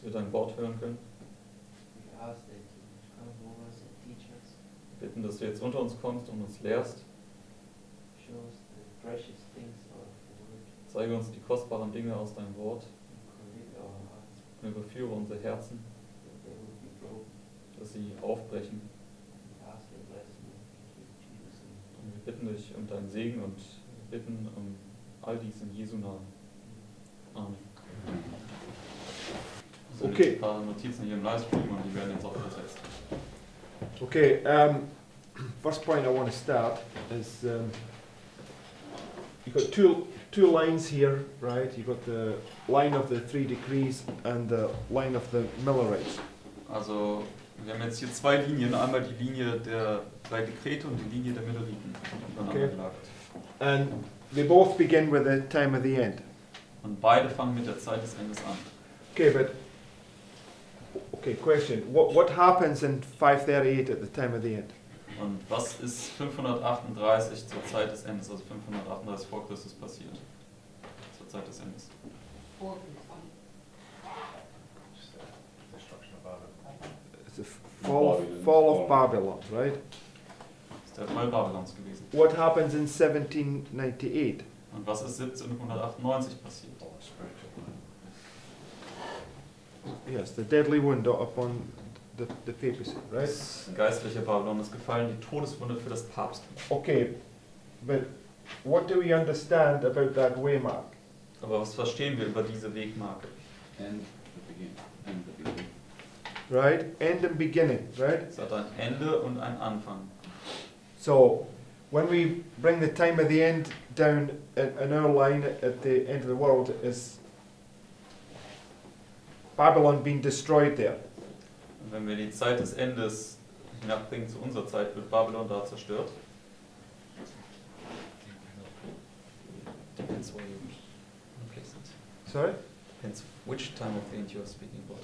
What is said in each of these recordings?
wir dein Wort hören können. We ask that you come over us and teach us, Wir bitten, dass du jetzt unter uns kommst und uns lehrst. show us the precious things out of the word, Zeige uns die kostbaren Dinge aus deinem Wort and convict our hearts und überführe unsere Herzen, that they will be broken. dass sie aufbrechen. We ask your blessing in Jesus' name. Und wir bitten dich um deinen Segen und wir bitten um all dies in Jesu Namen. Amen. So, Okay. ein paar Notizen hier im Livestream und die werden jetzt auch übersetzt. Okay, first point I want to start is you've got two lines here, right? You've got the line of the 3 decrees and the line of the Millerites. Also, wir haben jetzt hier zwei Linien. Einmal die Linie der 3 Dekrete und die Linie der Milleriten übereinander Okay. gelagert. And they both begin with the time of the end. Und beide fangen mit der Zeit des Endes an. Okay, but okay, question. What happens in 538 at the time of the end? Und was ist 538 zur Zeit des Endes, also 538 vor Christus passiert? Zur Zeit des Endes. Destruction of Babylon. It's the fall of Babylon, right? Das ist der Fall Babylons gewesen. What happens in 1798? Und was ist 1798 passiert? All spiritual. Yes, the deadly wound upon the papacy, right? Das geistliche Babylon ist gefallen, die Todeswunde für das Papsttum. Okay, but what do we understand about that waymark? Aber was verstehen wir über diese Wegmarke? And the beginning. And the beginning. Right? End and beginning, right? Es hat ein Ende und einen Anfang. So, when we bring the time of the end down in our line at the end of the world, is Babylon being destroyed there? Und wenn wir die Zeit des Endes hinabbringen zu unserer Zeit, wird Babylon da zerstört. Depends where you place it. Sorry? Depends which time of the end you are speaking about.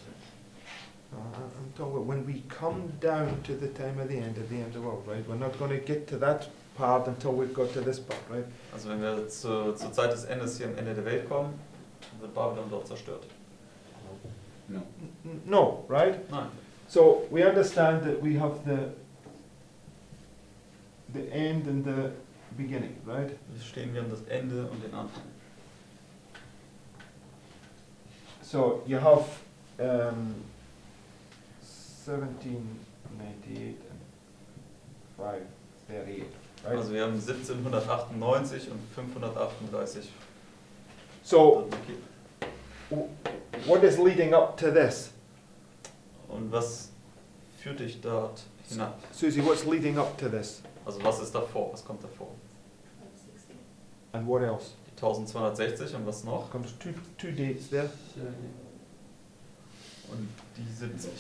I'm talking about when we come down to the time of the end of the world, right? We're not going to get to that part until we've got to this part, right? Also wenn wir zur Zeit des Endes hier am Ende der Welt kommen, wird Babylon dort zerstört. No. No, right? Nein. So we understand that we have the end and the beginning, right? Wir stehen wir an das Ende und den Anfang. So you have 1798 and 538, right? Also wir haben 1798 und 538. So Okay. what is leading up to this? Und was führt dich dort hinab? Susie, what's leading up to this? Also was ist davor? Was kommt davor? And what else? Die 1260 und was noch? Comes two dates there. Und die 70.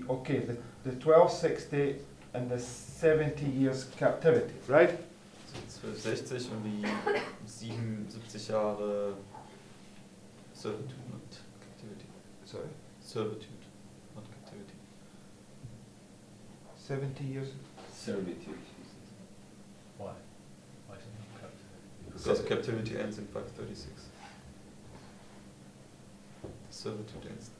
Okay, the 1260 and the 70 years captivity, right? Also 1260 und die 77 Jahre Servitude, not captivity. Sorry, Servitude, not captivity. 70 years. Servitude. Why? Why is it not captivity? Because captivity ends in 536. Servitude ends there.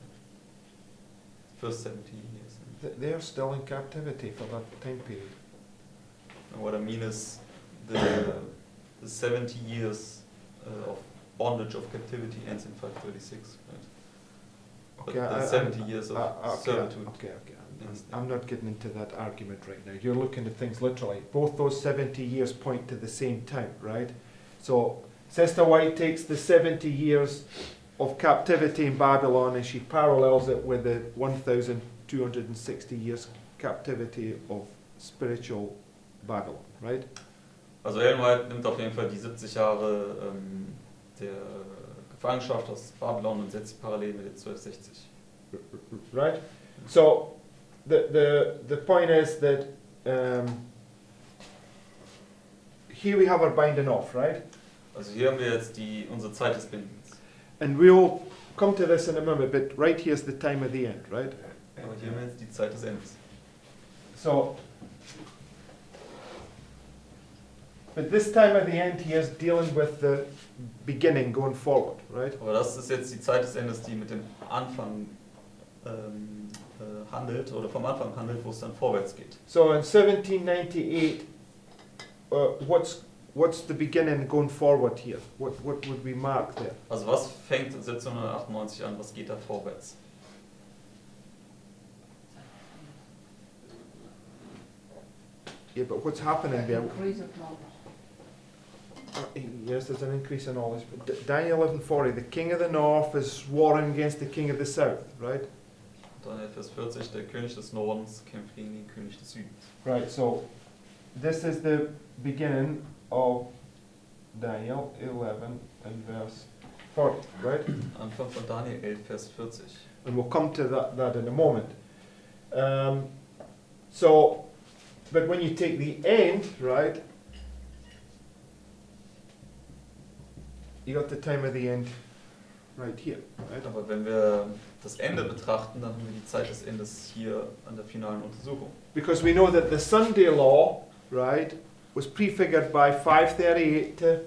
First 70 years. They are still in captivity for that time period. And what I mean is the 70 years of bondage of captivity ends in 536. Right? But the 70 years of servitude. Okay. I'm not getting into that argument right now. You're looking at things literally. Both those 70 years point to the same time, right? So Sister White takes the 70 years of captivity in Babylon and she parallels it with the 1,260 years captivity of spiritual Babylon, right? Also Ellen White nimmt auf jeden Fall die 70 Jahre der Gefangenschaft aus Babylon und setzt sie parallel mit den 1260. Right? So the point is that here we have our binding off, right? Also hier haben wir jetzt unsere Zeit des Bindens. And we'll come to this in a moment, but right here's the time of the end, right? Aber hier haben wir jetzt die Zeit des Endes. So, but this time of the end here is dealing with the beginning going forward, right? Aber das ist jetzt die Zeit des Endes, die mit dem Anfang handelt oder vom Anfang handelt, wo es dann vorwärts geht. So in 1798, what's the beginning going forward here? What would we mark there? Also was fängt 1798 an, was geht da vorwärts? Yeah, but what's happening there? Increase of knowledge. Yes, there's an increase in knowledge. But Daniel 11:40, the king of the north is warring against the king of the south, right? Daniel Vers 40, der König des Nordens kämpft gegen den König des Südens. Right, so this is the beginning of Daniel 11 and verse 40, right? Anfang von Daniel 11, Vers 40. And we'll come to that in a moment. So, but when you take the end, right, you got the time of the end right here, right? Aber wenn wir das Ende betrachten, dann haben wir die Zeit des Endes hier an der finalen Untersuchung. Because we know that the Sunday law, right, was prefigured by 538 to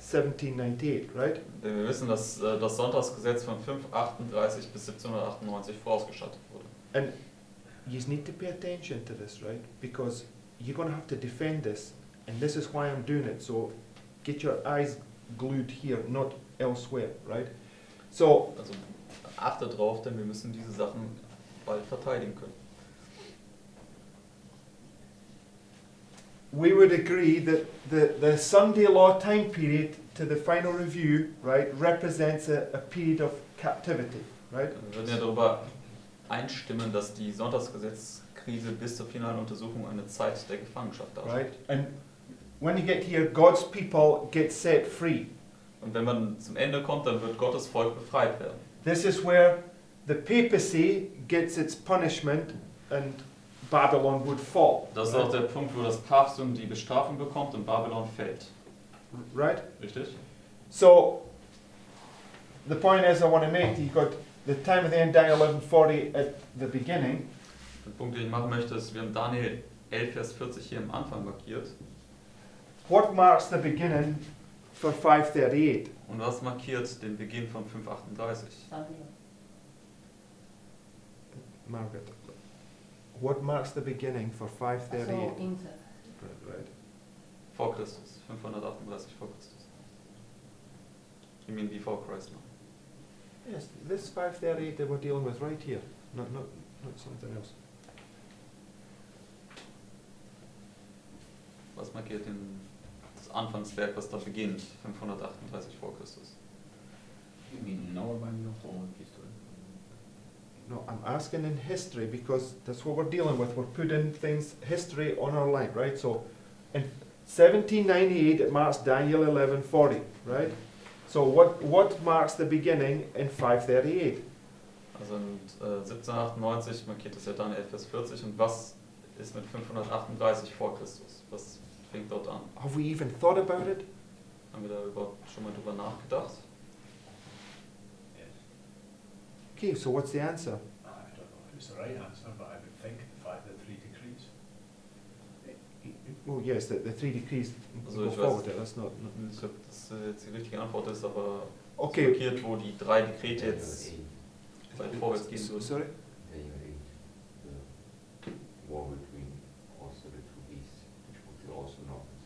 1798, right? Denn wir wissen, dass das Sonntagsgesetz von 538 bis 1798 vorausgestattet wurde. And you need to pay attention to this, right? Because you're going to have to defend this, and this is why I'm doing it. So get your eyes glued here, not elsewhere, right? So Also achtet drauf, denn wir müssen diese Sachen bald verteidigen können. we would agree that the Sunday law time period to the final review, right, represents a period of captivity, right? Wir würden ja darüber einstimmen, dass die Sonntagsgesetzkrise bis zur finalen Untersuchung eine Zeit der Gefangenschaft darstellt. Right? And when you get here, God's people get set free. Und wenn man zum Ende kommt, dann wird Gottes Volk befreit werden. This is where the papacy gets its punishment and Babylon would fall. Das ist auch der Punkt, wo das Papsttum die Bestrafung bekommt und Babylon fällt. Right? Richtig? So, the point is I want to make, you've got the time of the end, Daniel 11:40 at the beginning. Der Punkt, den ich machen möchte, ist, wir haben Daniel 11, Vers 40 hier am Anfang markiert. What marks the beginning for 538? Und was markiert den Beginn von 538? Sunday. Margaret. What marks the beginning for 538? So, Unser. Right. Vor Christus, 538 vor Christus. You mean before Christ now? Yes, this 538 that we're dealing with right here, not something else. Was markiert das Anfangswerk, was da beginnt, 538 vor Christus? You mean in our Bible or in history? No, I'm asking in history because that's what we're dealing with. We're putting things, history on our line, right? So in 1798 it marks Daniel 11:40, right? So what marks the beginning in 538? Also in 1798 markiert es ja Daniel 11, Vers 40. Und was ist mit 538 vor Christus? Was fängt dort an? Have we even thought about it? Haben wir da überhaupt schon mal drüber nachgedacht? Yes. Okay, so what's the answer? I don't know if it's the right answer, but I would think the three decrees. Well, yes, the three decrees Also go ich forward weiß, there. That's not. nicht, ob das jetzt die richtige Antwort ist, aber es Okay. markiert, wo die 3 Dekrete jetzt weit vorwärts gehen würden. Sorry. The war between also the two beasts, which would be also north and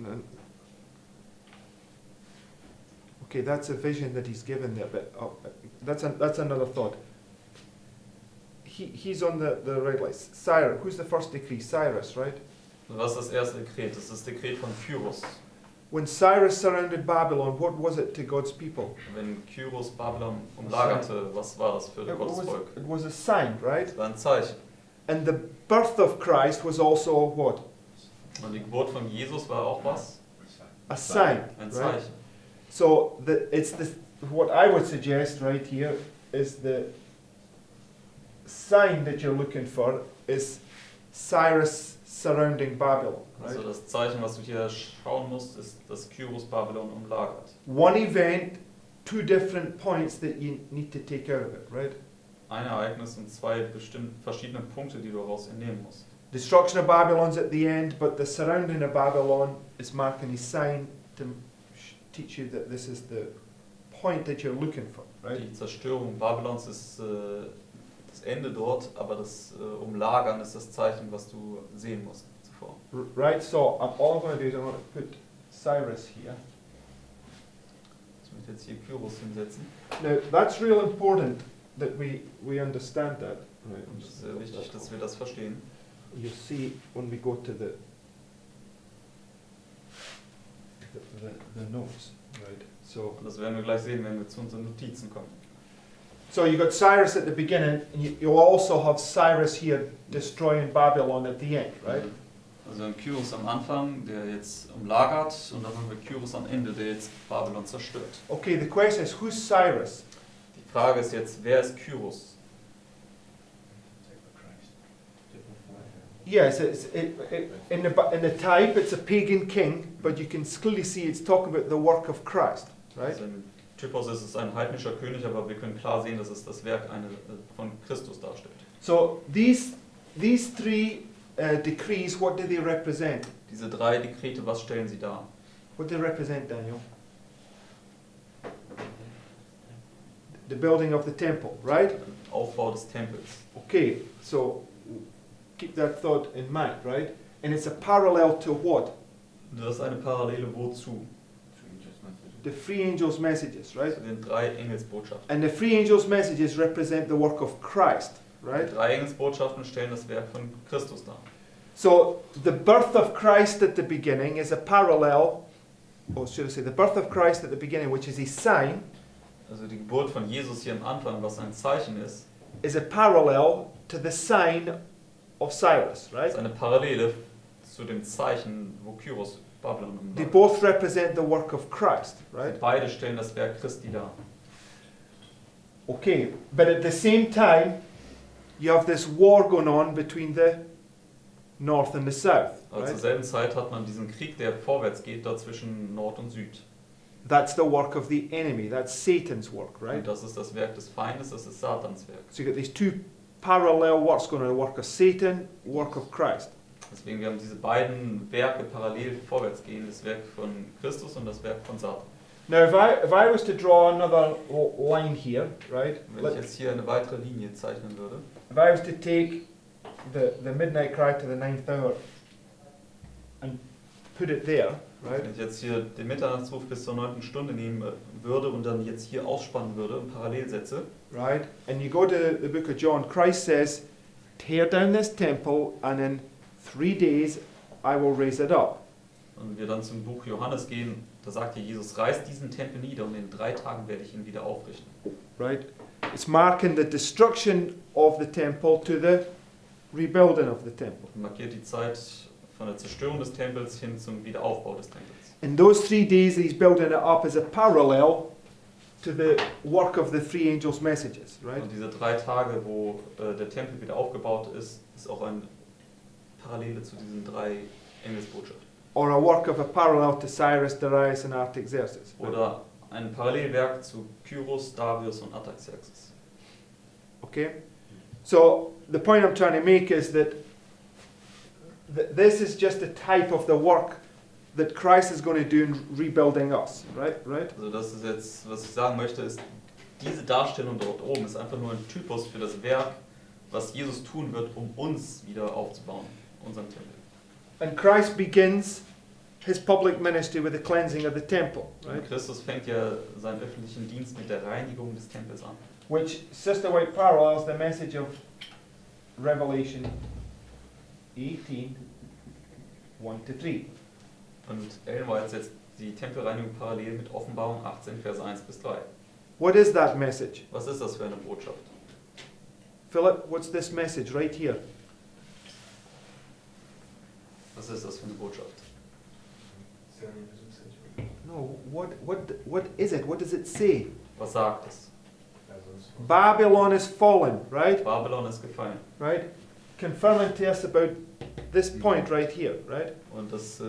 south. Okay, that's a vision that he's given there, but that's another thought. He's on the right line. Cyrus, who's the first decree? Cyrus, right? Was ist das erste Dekret? Das ist das Dekret von Kyros. When Cyrus surrounded Babylon, what was it to God's people? Wenn Kyros Babylon umlagerte, was war das für Gottes Volk? It was a sign, right? Das war ein Zeichen. And the birth of Christ was also what? Und die Geburt von Jesus war auch was? A sign, Ein right? Zeichen. So what I would suggest right here is the sign that you're looking for is Cyrus surrounding Babylon, right? Also das Zeichen, was du hier schauen musst, ist, dass Kyros Babylon umlagert. One event, two different points that you need to take out of it, right? Ein Ereignis und 2 verschiedene Punkte, die du daraus entnehmen musst. Destruction of Babylon's at the end, but the surrounding of Babylon is marking a sign to teach you that this is the point that you're looking for, right? Die Zerstörung Babylons ist das Ende dort, aber das Umlagern ist das Zeichen, was du sehen musst zuvor. Right, so all I'm going to do is I'm going to put Cyrus here. Ich möchte jetzt hier Kyros hinsetzen. Now, that's real important that we understand that. Right. Und es ist sehr wichtig, dass wir das verstehen. You see when we go to the notes, right? So Und das werden wir gleich sehen, wenn wir zu unseren Notizen kommen. so you got Cyrus at the beginning, and you also have Cyrus here destroying Babylon at the end, right? Also wir haben Kyros am Anfang, der jetzt umlagert, und dann haben wir Kyros am Ende, der jetzt Babylon zerstört. Okay, the question is, who's Cyrus? Die Frage ist jetzt, wer ist Kyros? Yes, in the type it's a pagan king, but you can clearly see it's talking about the work of Christ, right? Also im Typos ist es ein heidnischer König, aber wir können klar sehen, dass es das Werk von Christus darstellt. So these three decrees, what do they represent? Diese 3 Dekrete, was stellen sie dar? What do they represent, Daniel? The building of the temple, right? Der Aufbau des Tempels. Okay, so keep that thought in mind, right? And it's a parallel to what? Das ist eine Parallele wozu? The three angels' messages, right? Zu den 3 Engelsbotschaften. And the three angels' messages represent the work of Christ, right? Die 3 Engelsbotschaften stellen das Werk von Christus dar. So the birth of Christ at the beginning is a parallel, or should I say the birth of Christ at the beginning, which is a sign, Also die Geburt von Jesus hier am Anfang, was ein Zeichen ist is a parallel to the sign of Cyrus, right? eine Parallele zu dem Zeichen, wo Kyros Babylon They umlagert. both represent the work of Christ, right? Beide stellen das Werk Christi dar. Okay, but at the same time, you have this war going on between the north and the south, Aber zur right? selben Zeit hat man diesen Krieg, der vorwärts geht, da zwischen Nord und Süd. That's the work of the enemy. That's Satan's work, right? Und das ist das Werk des Feindes, das ist Satans Werk. So you got these two parallel works going on: the work of Satan, work of Christ. Deswegen wir haben diese beiden Werke parallel vorwärts gehen, das Werk von Christus und das Werk von Satan. Now, if I was to draw another line here, right? Wenn ich jetzt hier eine weitere Linie zeichnen würde, If I was to take the midnight cry to the 9th hour and put it there, right? wenn ich jetzt hier den Mitternachtsruf bis zur 9. Stunde nehmen würde und dann jetzt hier ausspannen würde und parallel setze, Right? And you go to the book of John, Christ says, tear down this temple and in 3 days I will raise it up. und wir dann zum Buch Johannes gehen, da sagt hier Jesus, reißt diesen Tempel nieder und in 3 Tagen werde ich ihn wieder aufrichten. Right? It's marking the destruction of the temple to the rebuilding of the temple. Und markiert die Zeit von der Zerstörung des Tempels hin zum Wiederaufbau des Tempels. In those 3 days that he's building it up is a parallel to the work of the three angels' messages, right? Und diese 3 Tage, wo der Tempel wieder aufgebaut ist, ist auch eine Parallele zu diesen 3 Engelsbotschaften. Or a work of a parallel to Cyrus, Darius and Artaxerxes. Oder ein Parallelwerk zu Kyros, Darius und Artaxerxes. Okay? So the point I'm trying to make is that this is just a type of the work that Christ is going to do in rebuilding us, right? Right? Also das ist jetzt, was ich sagen möchte, ist, diese Darstellung dort oben ist einfach nur ein Typus für das Werk, was Jesus tun wird, um uns wieder aufzubauen, unseren Tempel. And Christ begins his public ministry with the cleansing of the temple, right? Und Christus fängt ja seinen öffentlichen Dienst mit der Reinigung des Tempels an. Which Sister White parallels the message of Revelation 18, 1 to 3. Und Ellen White setzt die Tempelreinigung parallel mit Offenbarung 18, Vers 1 bis 3. What is that message? Was ist das für eine Botschaft? Philip, what's this message right here? Was ist das für eine Botschaft? No, what is it? What does it say? Was sagt es? Babylon is fallen, right? Babylon ist gefallen. Right? Confirming to us about this point right here, right? Und das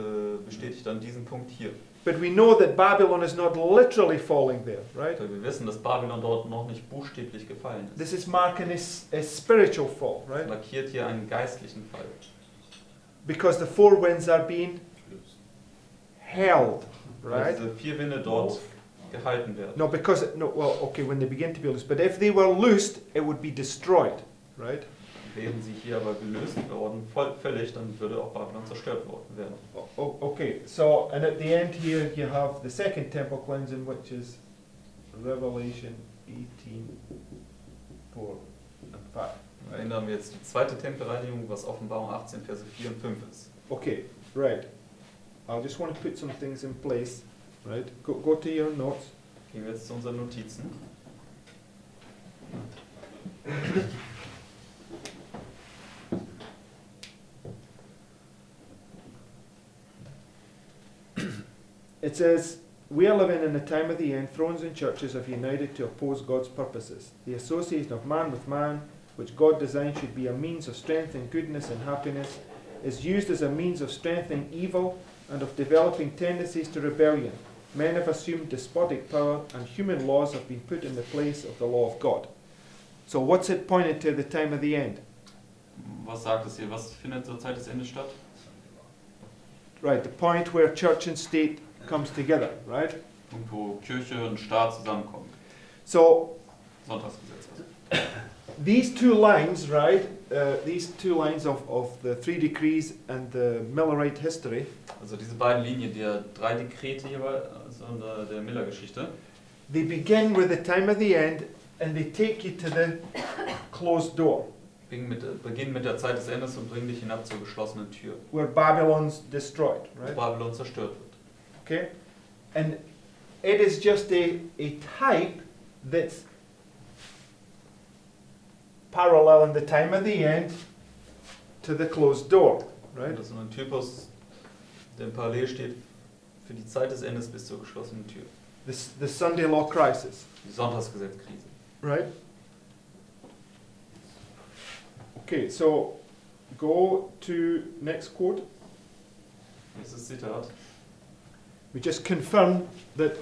bestätigt dann diesen Punkt hier. But we know that Babylon is not literally falling there, right? Weil wir wissen, dass Babylon dort noch nicht buchstäblich gefallen ist. This is marking a spiritual fall, Es right? markiert hier einen geistlichen Fall. Because the four winds are being held, Weil right? diese 4 Winde dort gehalten werden. No, because, no, well, okay, when they begin to be loosed. But if they were loosed, it would be destroyed, right? Wären sie hier aber gelöst worden, völlig, dann würde auch Babylon zerstört worden werden. Okay, so, and at the end here you have the second temple cleansing, which is Revelation 18, 4 and 5. Right? Dann haben wir jetzt die zweite Tempelreinigung, was Offenbarung 18, Verse 4 und 5 ist. Okay, right. I just want to put some things in place, right? Go to your notes. Gehen wir jetzt zu unseren Notizen. It says, we are living in the time of the end. Thrones and churches have united to oppose God's purposes. The association of man with man, which God designed should be a means of strengthening goodness and happiness, is used as a means of strengthening evil and of developing tendencies to rebellion. Men have assumed despotic power, and human laws have been put in the place of the law of God. So what's it pointed to, the time of the end? Was sagt es hier? Was findet zur Zeit des Endes statt? Right, the point where church and state comes together, right? Und wo Kirche und Staat zusammenkommen. So Sonntagsgesetz. Also. these two lines, right? These two lines of the three decrees and the Millerite history. Also diese beiden Linien, der 3 Dekrete jeweils und der Miller-Geschichte. They begin with the time of the end, and they take you to the closed door, Beginn mit der Zeit des Endes und bringen dich hinab zur geschlossenen Tür, where Babylon's destroyed, wo right? Babylon zerstört wird. Okay, and it is just a type that's parallel in the time of the end to the closed door, right? Das ist nur ein Typus, der parallel steht für die Zeit des Endes bis zur geschlossenen Tür. The Sunday law crisis, Die Sonntagsgesetzkrise. right? Okay, so go to next quote. Nächstes Zitat. We just confirm that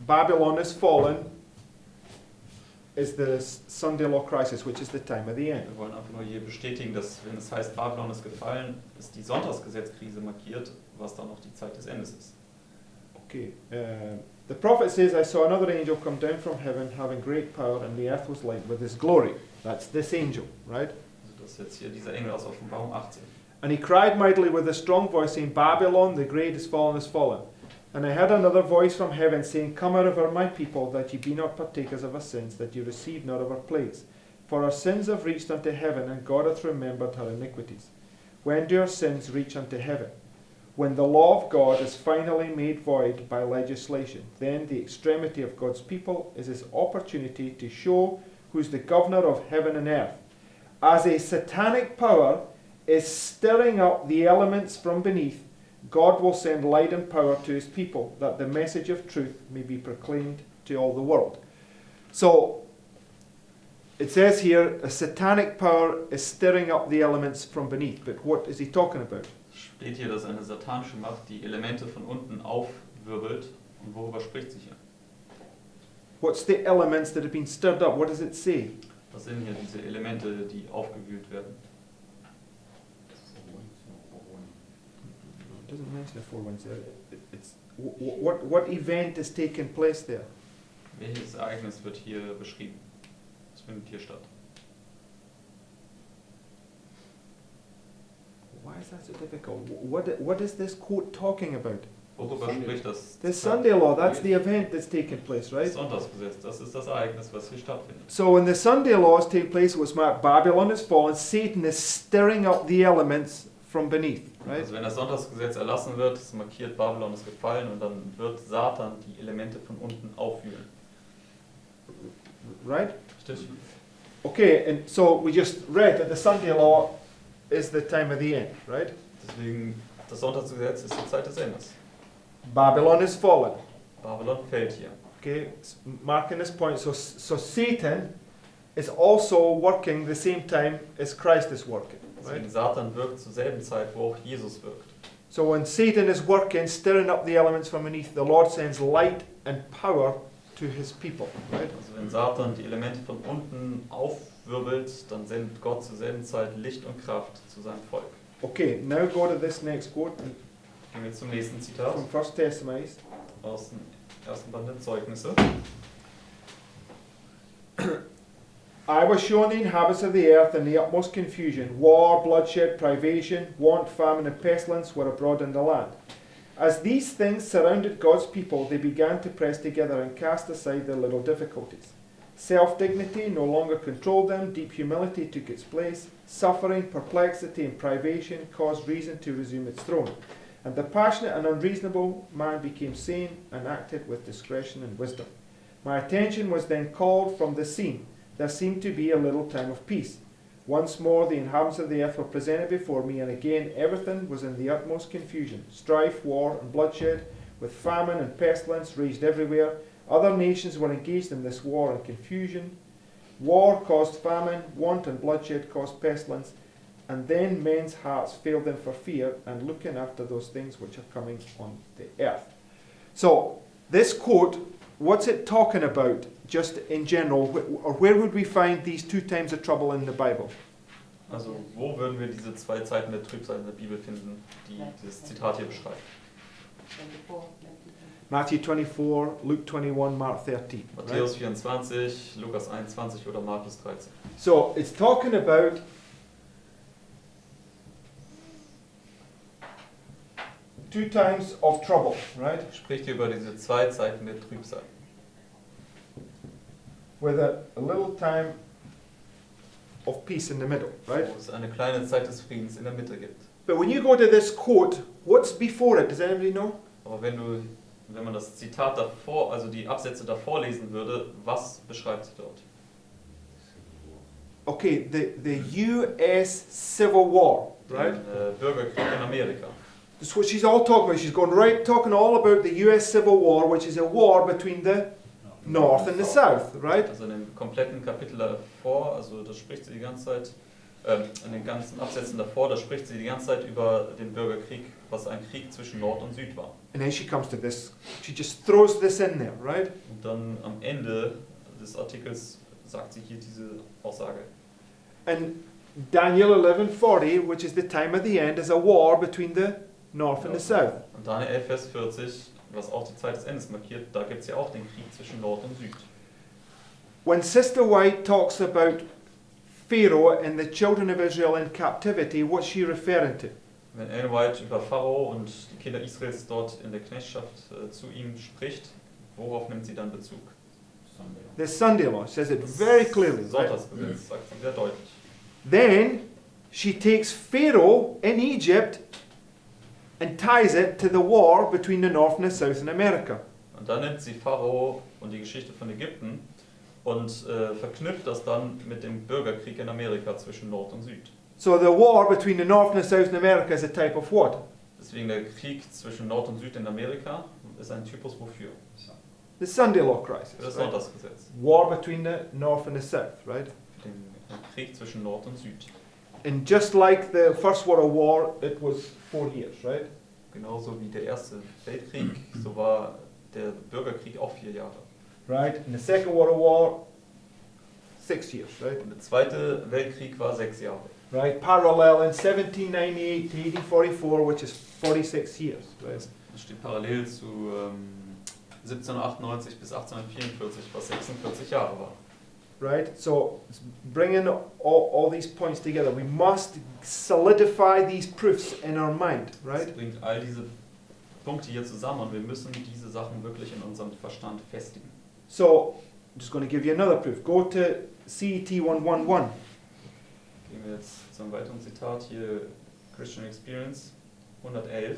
Babylon is fallen is the Sunday law crisis, which is the time of the end. Wir wollen einfach nur hier bestätigen, dass wenn es heißt, Babylon ist gefallen, ist die Sonntagsgesetzkrise markiert, was dann noch die Zeit des Endes ist. Okay. The prophet says, I saw another angel come down from heaven, having great power, and the earth was light with his glory. That's this angel, right? Also das ist jetzt hier dieser Engel aus Offenbarung 18. And he cried mightily with a strong voice, saying, Babylon, the great, is fallen, is fallen. And I heard another voice from heaven, saying, Come out of her, my people, that ye be not partakers of our sins, that ye receive not of our plagues. For our sins have reached unto heaven, and God hath remembered her iniquities. When do our sins reach unto heaven? When the law of God is finally made void by legislation, then the extremity of God's people is his opportunity to show who's the governor of heaven and earth. As a satanic power is stirring up the elements from beneath, God will send light and power to his people, that the message of truth may be proclaimed to all the world. So, it says here, a satanic power is stirring up the elements from beneath. But what is he talking about? Steht hier, dass eine satanische Macht die Elemente von unten aufwirbelt. Und worüber spricht sie hier? What's the elements that have been stirred up? What does it say? Was sind hier diese Elemente, die aufgewühlt werden? It doesn't mention the four winds there. It's what event is taking place there? Welches Ereignis wird hier beschrieben? Was findet hier statt? Why is that so difficult? What is this quote talking about? Worüber spricht das? The Sunday law, that's the event that's taking place, right? Das Sonntagsgesetz, das ist das Ereignis, was hier stattfindet. So when the Sunday laws take place, what's marked, Babylon is fallen, Satan is stirring up the elements from beneath, right? Also wenn das Sonntagsgesetz erlassen wird, ist markiert, Babylon ist gefallen und dann wird Satan die Elemente von unten aufwühlen. Right? Richtig? Okay, and so we just read that the Sunday law is the time of the end, right? Deswegen, das Sonntagsgesetz ist die Zeit des Endes. Babylon is fallen. Babylon fällt hier. Okay, marking this point. So Satan is also working the same time as Christ is working, right? Deswegen Satan wirkt zur selben Zeit, wo auch Jesus wirkt. So when Satan is working, stirring up the elements from beneath, the Lord sends light and power to his people, right? Also wenn Satan die Elemente von unten aufwirbelt, dann sendet Gott zur selben Zeit Licht und Kraft zu seinem Volk. Okay, now go to this next quote Gehen wir zum nächsten Zitat. from 1 Thessalonians. aus dem ersten Band der Zeugnisse. I was shown the inhabitants of the earth in the utmost confusion. War, bloodshed, privation, want, famine, and pestilence were abroad in the land. As these things surrounded God's people, they began to press together and cast aside their little difficulties. Self-dignity no longer controlled them. Deep humility took its place. Suffering, perplexity, and privation caused reason to resume its throne. And the passionate and unreasonable man became sane and acted with discretion and wisdom. My attention was then called from the scene. There seemed to be a little time of peace. Once more the inhabitants of the earth were presented before me, and again everything was in the utmost confusion. Strife, war, and bloodshed, with famine and pestilence raged everywhere. Other nations were engaged in this war and confusion. War caused famine, want and bloodshed caused pestilence, and then men's hearts failed them for fear and looking after those things which are coming on the earth. So, this quote, what's it talking about just in general, or where would we find these two times of trouble in the Bible? Also, wo würden wir diese zwei Zeiten der Trübsal in der Bibel finden, die dieses Zitat hier beschreibt? Matthew 24, Luke 21, Mark 13. Matthäus 24, Lukas 21 oder Markus 13. So, it's talking about two times of trouble, right? Spricht hier über diese zwei Zeiten der Trübsal. With a little time of peace in the middle, right? Wo es eine kleine Zeit des Friedens in der Mitte gibt. But when you go to this quote, what's before it? Does anybody know? Aber wenn man das Zitat davor, also die Absätze davor lesen würde, was beschreibt sie dort? Okay, the US Civil War, right? Den Bürgerkrieg in Amerika. That's what she's all talking about. She's going right, talking all about the US Civil War, which is a war between the North and the South, right? Also in dem kompletten Kapitel davor, also da spricht sie die ganze Zeit, in den ganzen Absätzen davor, da spricht sie die ganze Zeit über den Bürgerkrieg, was ein Krieg zwischen Nord und Süd war. And then she comes to this, she just throws this in there, right? Und dann am Ende des Artikels sagt sie hier diese Aussage. And Daniel 11:40, which is the time of the end, is a war between the North and the South. Und Daniel 11, Vers 40, was auch die Zeit des Endes markiert, da gibt es ja auch den Krieg zwischen Nord und Süd. When Sister White talks about Pharaoh and the children of Israel in captivity, what's she referring to? Wenn Ellen White über Pharao und die Kinder Israels dort in der Knechtschaft zu ihm spricht, worauf nimmt sie dann Bezug? The Sunday law says it very clearly. Right? Sonntagsgesetz sagt sie sehr deutlich. Then she takes Pharaoh in Egypt and ties it to the war between the North and the South in America. Und dann nimmt sie Pharao und die Geschichte von Ägypten und verknüpft das dann mit dem Bürgerkrieg in Amerika zwischen Nord und Süd. So the war between the North and the South in America is a type of what? Deswegen der Krieg zwischen Nord und Süd in Amerika ist ein Typus wofür? The Sunday law crisis. Für das Right? Sonntagsgesetz. War between the North and the South, right? Für den Krieg zwischen Nord und Süd. And just like the First World War, it was 4 years, right? Genauso wie der Erste Weltkrieg, so war der Bürgerkrieg auch 4 Jahre. Right? And the Second World War, 6 years, right? Und der Zweite Weltkrieg war 6 Jahre. Right? Parallel in 1798 to 1844, which is 46 years, right? Das steht parallel zu 1798 bis 1844, was 46 Jahre war. Right? So, bringing all these points together, we must solidify these proofs in our mind, right? Das bringt all diese Punkte hier zusammen und wir müssen diese Sachen wirklich in unserem Verstand festigen. So, I'm just going to give you another proof. Go to CET 111. Gehen wir jetzt zum weiteren Zitat hier, Christian Experience 111.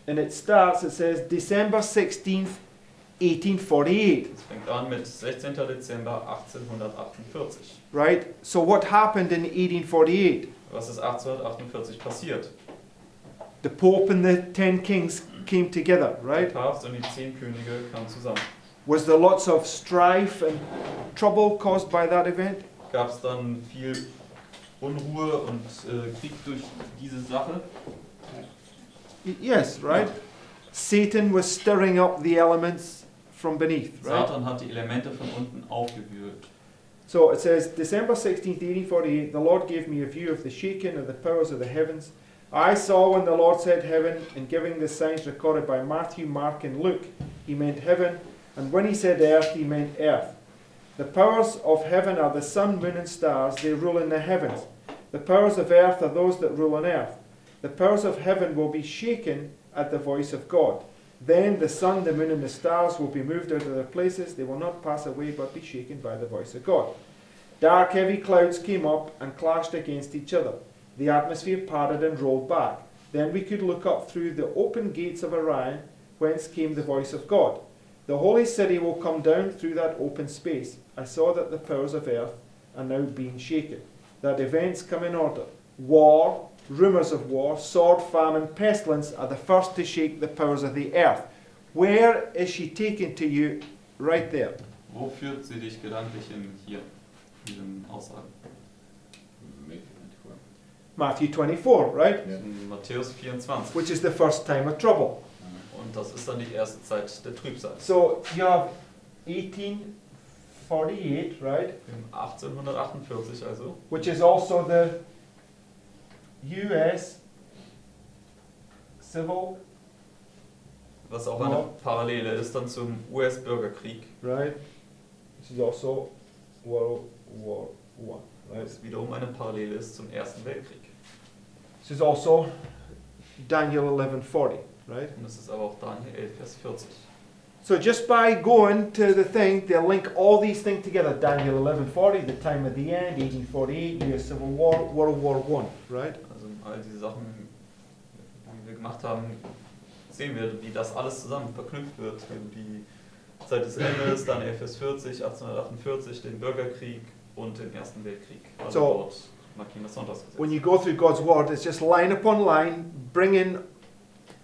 And it starts, it says, December 16th, 1848. Es fängt an mit 16. Dezember 1848. Right? So what happened in 1848? Was ist 1848 passiert? The Pope and the 10 kings came together, Der right? Papst und die 10 Könige kamen zusammen. Was there lots of strife and trouble caused by that event? Gab es dann viel Unruhe und Krieg durch diese Sache? Yes, right? Satan was stirring up the elements from beneath, right? Satan hat die Elemente von unten aufgewühlt. So it says, December 16th, 1848, the Lord gave me a view of the shaking of the powers of the heavens. I saw when the Lord said heaven, in giving the signs recorded by Matthew, Mark, and Luke, he meant heaven, and when he said earth, he meant earth. The powers of heaven are the sun, moon, and stars. They rule in the heavens. The powers of earth are those that rule on earth. The powers of heaven will be shaken at the voice of God. Then the sun, the moon, and the stars will be moved out of their places. They will not pass away, but be shaken by the voice of God. Dark, heavy clouds came up and clashed against each other. The atmosphere parted and rolled back. Then we could look up through the open gates of Orion, whence came the voice of God. The holy city will come down through that open space. I saw that the powers of earth are now being shaken, that events come in order. War, rumours of war, sword, famine, pestilence are the first to shake the powers of the earth. Where is she taken to you? Right there. Wo führt sie dich gedanklich hin hier, diesen Aussagen? Matthew 24, right? In Matthäus 24. Which is the first time of trouble. Und das ist dann die erste Zeit der Trübsal. So you have 1848, right? Im 1848 also. Which is also the US Civil, Was auch eine Parallele ist dann zum US-Bürgerkrieg. right? This is also World War I, right? Was wiederum eine Parallele ist zum Ersten Weltkrieg. This is also Daniel 11:40, right? Und es ist aber auch Daniel 11, Vers 40. So just by going to the thing, they'll link all these things together. Daniel 11:40, the time of the end, 1848, US Civil War, World War I, right? Also all diese Sachen, die wir gemacht haben, sehen wir, wie das alles zusammen verknüpft wird. Die Zeit des Endes, dann 11 Vers 40, 1848, den Bürgerkrieg und den Ersten Weltkrieg. Also So, dort markieren das Sonntagsgesetz. When you go through God's Word, it's just line upon line, bringing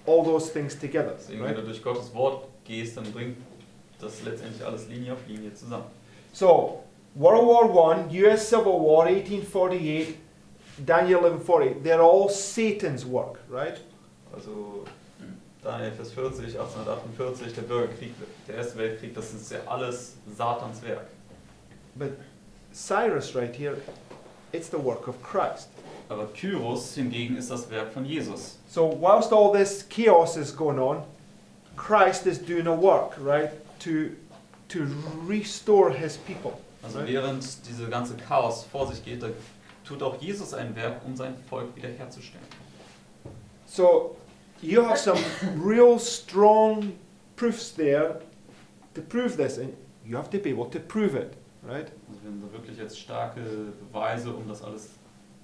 all those things together, Deswegen, right? wenn du durch Gottes Wort gehst, dann bringt das letztendlich alles Linie auf Linie zusammen. So, World War I, US Civil War, 1848, Daniel 11:40, they're all Satan's work, right? Also Daniel Vers 40, 1848, der Bürgerkrieg, der Erste Weltkrieg, das ist ja alles Satans Werk. But Cyrus right here, it's the work of Christ. Aber Kyros hingegen ist das Werk von Jesus. So whilst all this chaos is going on, Christ is doing a work, right, to restore his people. Also Right. während diese ganze Chaos vor sich geht, da tut auch Jesus ein Werk, um sein Volk wiederherzustellen. So you have some real strong proofs there to prove this, and you have to be able to prove it, right? Also wir haben da wirklich jetzt starke Beweise, um das alles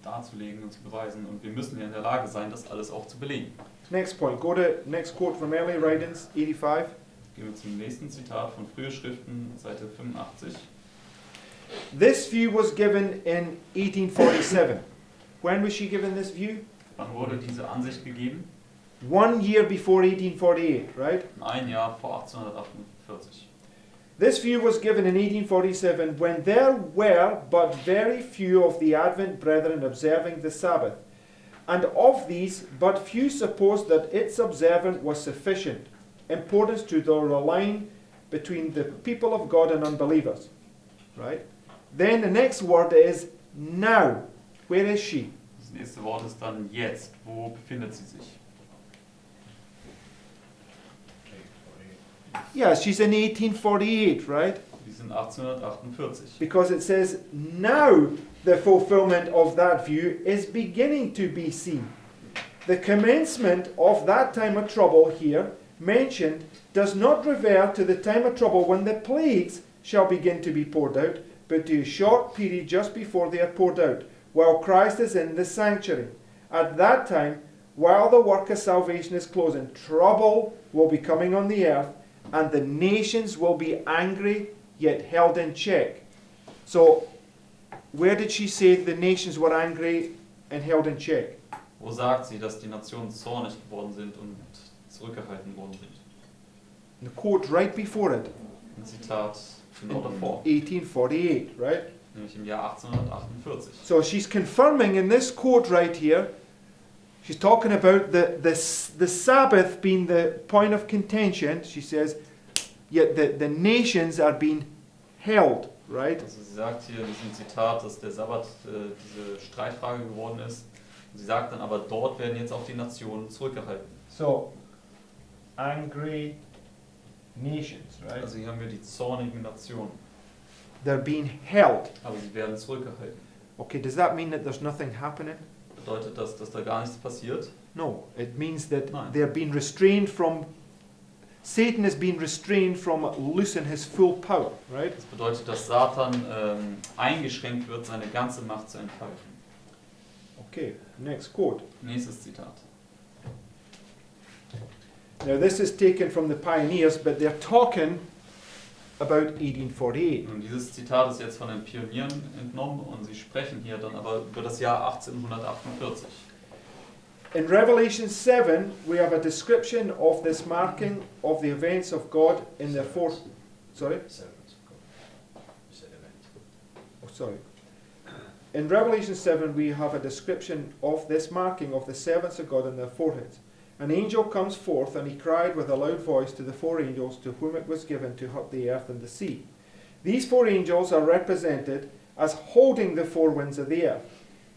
darzulegen und zu beweisen. Und wir müssen ja in der Lage sein, das alles auch zu belegen. Next point. Go to next quote from early writings, 85. Gehen wir zum nächsten Zitat von Frühe Schriften, Seite 85. This view was given in 1847. When was she given this view? Wann wurde diese Ansicht gegeben? 1 year before 1848, right? Ein Jahr vor 1848. This view was given in 1847 when there were but very few of the Advent brethren observing the Sabbath, and of these but few supposed that its observance was sufficient importance to draw a line between the people of God and unbelievers. Right? Then the next word is now. Where is she? Das nächste Wort ist dann jetzt. Wo befindet sie sich? Yes, she's in 1848, right? Die sind 1848. Because it says now the fulfillment of that view is beginning to be seen. The commencement of that time of trouble here mentioned does not refer to the time of trouble when the plagues shall begin to be poured out, but to a short period just before they are poured out, while Christ is in the sanctuary. At that time, while the work of salvation is closing, trouble will be coming on the earth, and the nations will be angry yet held in check. So, where did she say the nations were angry and held in check? Wo sagt sie, dass die Nationen zornig geworden sind und zurückgehalten worden sind? The quote right before it, Ein Zitat genau davor, 1848, right? nämlich im Jahr 1848. So she's confirming in this quote right here, she's talking about the Sabbath being the point of contention. She says, yet the nations are being held, right? Also sie sagt hier in diesem Zitat, dass der Sabbat diese Streitfrage geworden ist Sie sagt dann aber, dort werden jetzt auch die Nationen zurückgehalten. So, angry nations, right? Also hier haben wir die zornigen Nationen. They're being held. Aber sie werden zurückgehalten. Okay, does that mean that there's nothing happening? Bedeutet das, dass da gar nichts passiert? No, it means that Nein. they're being restrained from, Satan is being restrained from losing his full power, right? Das bedeutet, dass Satan eingeschränkt wird, seine ganze Macht zu entfalten. Okay, next quote. Nächstes Zitat. Now this is taken from the pioneers, but they're talking about 1848. Und dieses Zitat ist jetzt von den Pionieren entnommen und sie sprechen hier dann aber über das Jahr 1848. In Revelation 7, we have a description of this marking of the events of God in the fourth. Sorry? Servants of God. You said event. Oh, sorry. In Revelation 7, we have a description of this marking of the servants of God in their foreheads. An angel comes forth, and he cried with a loud voice to the four angels to whom it was given to hurt the earth and the sea. These four angels are represented as holding the four winds of the earth.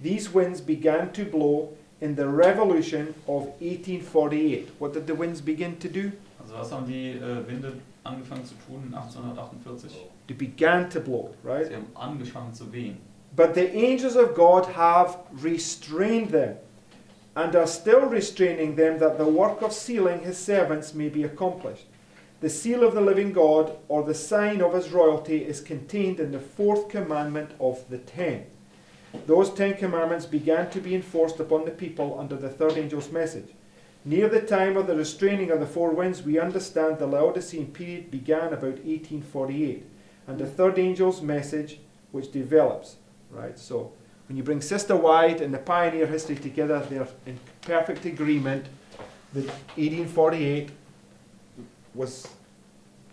These winds began to blow in the revolution of 1848. What did the winds begin to do? Also was haben die Winde angefangen zu tun 1848? They began to blow, right? Sie haben angefangen zu wehen. But the angels of God have restrained them, and are still restraining them, that the work of sealing his servants may be accomplished. The seal of the living God, or the sign of his royalty, is contained in the fourth commandment of the 10. Those 10 commandments began to be enforced upon the people under the third angel's message. Near the time of the restraining of the four winds, we understand the Laodicean period began about 1848, and the third angel's message which develops. Right, so when you bring Sister White and the pioneer history together, they're in perfect agreement that 1848 was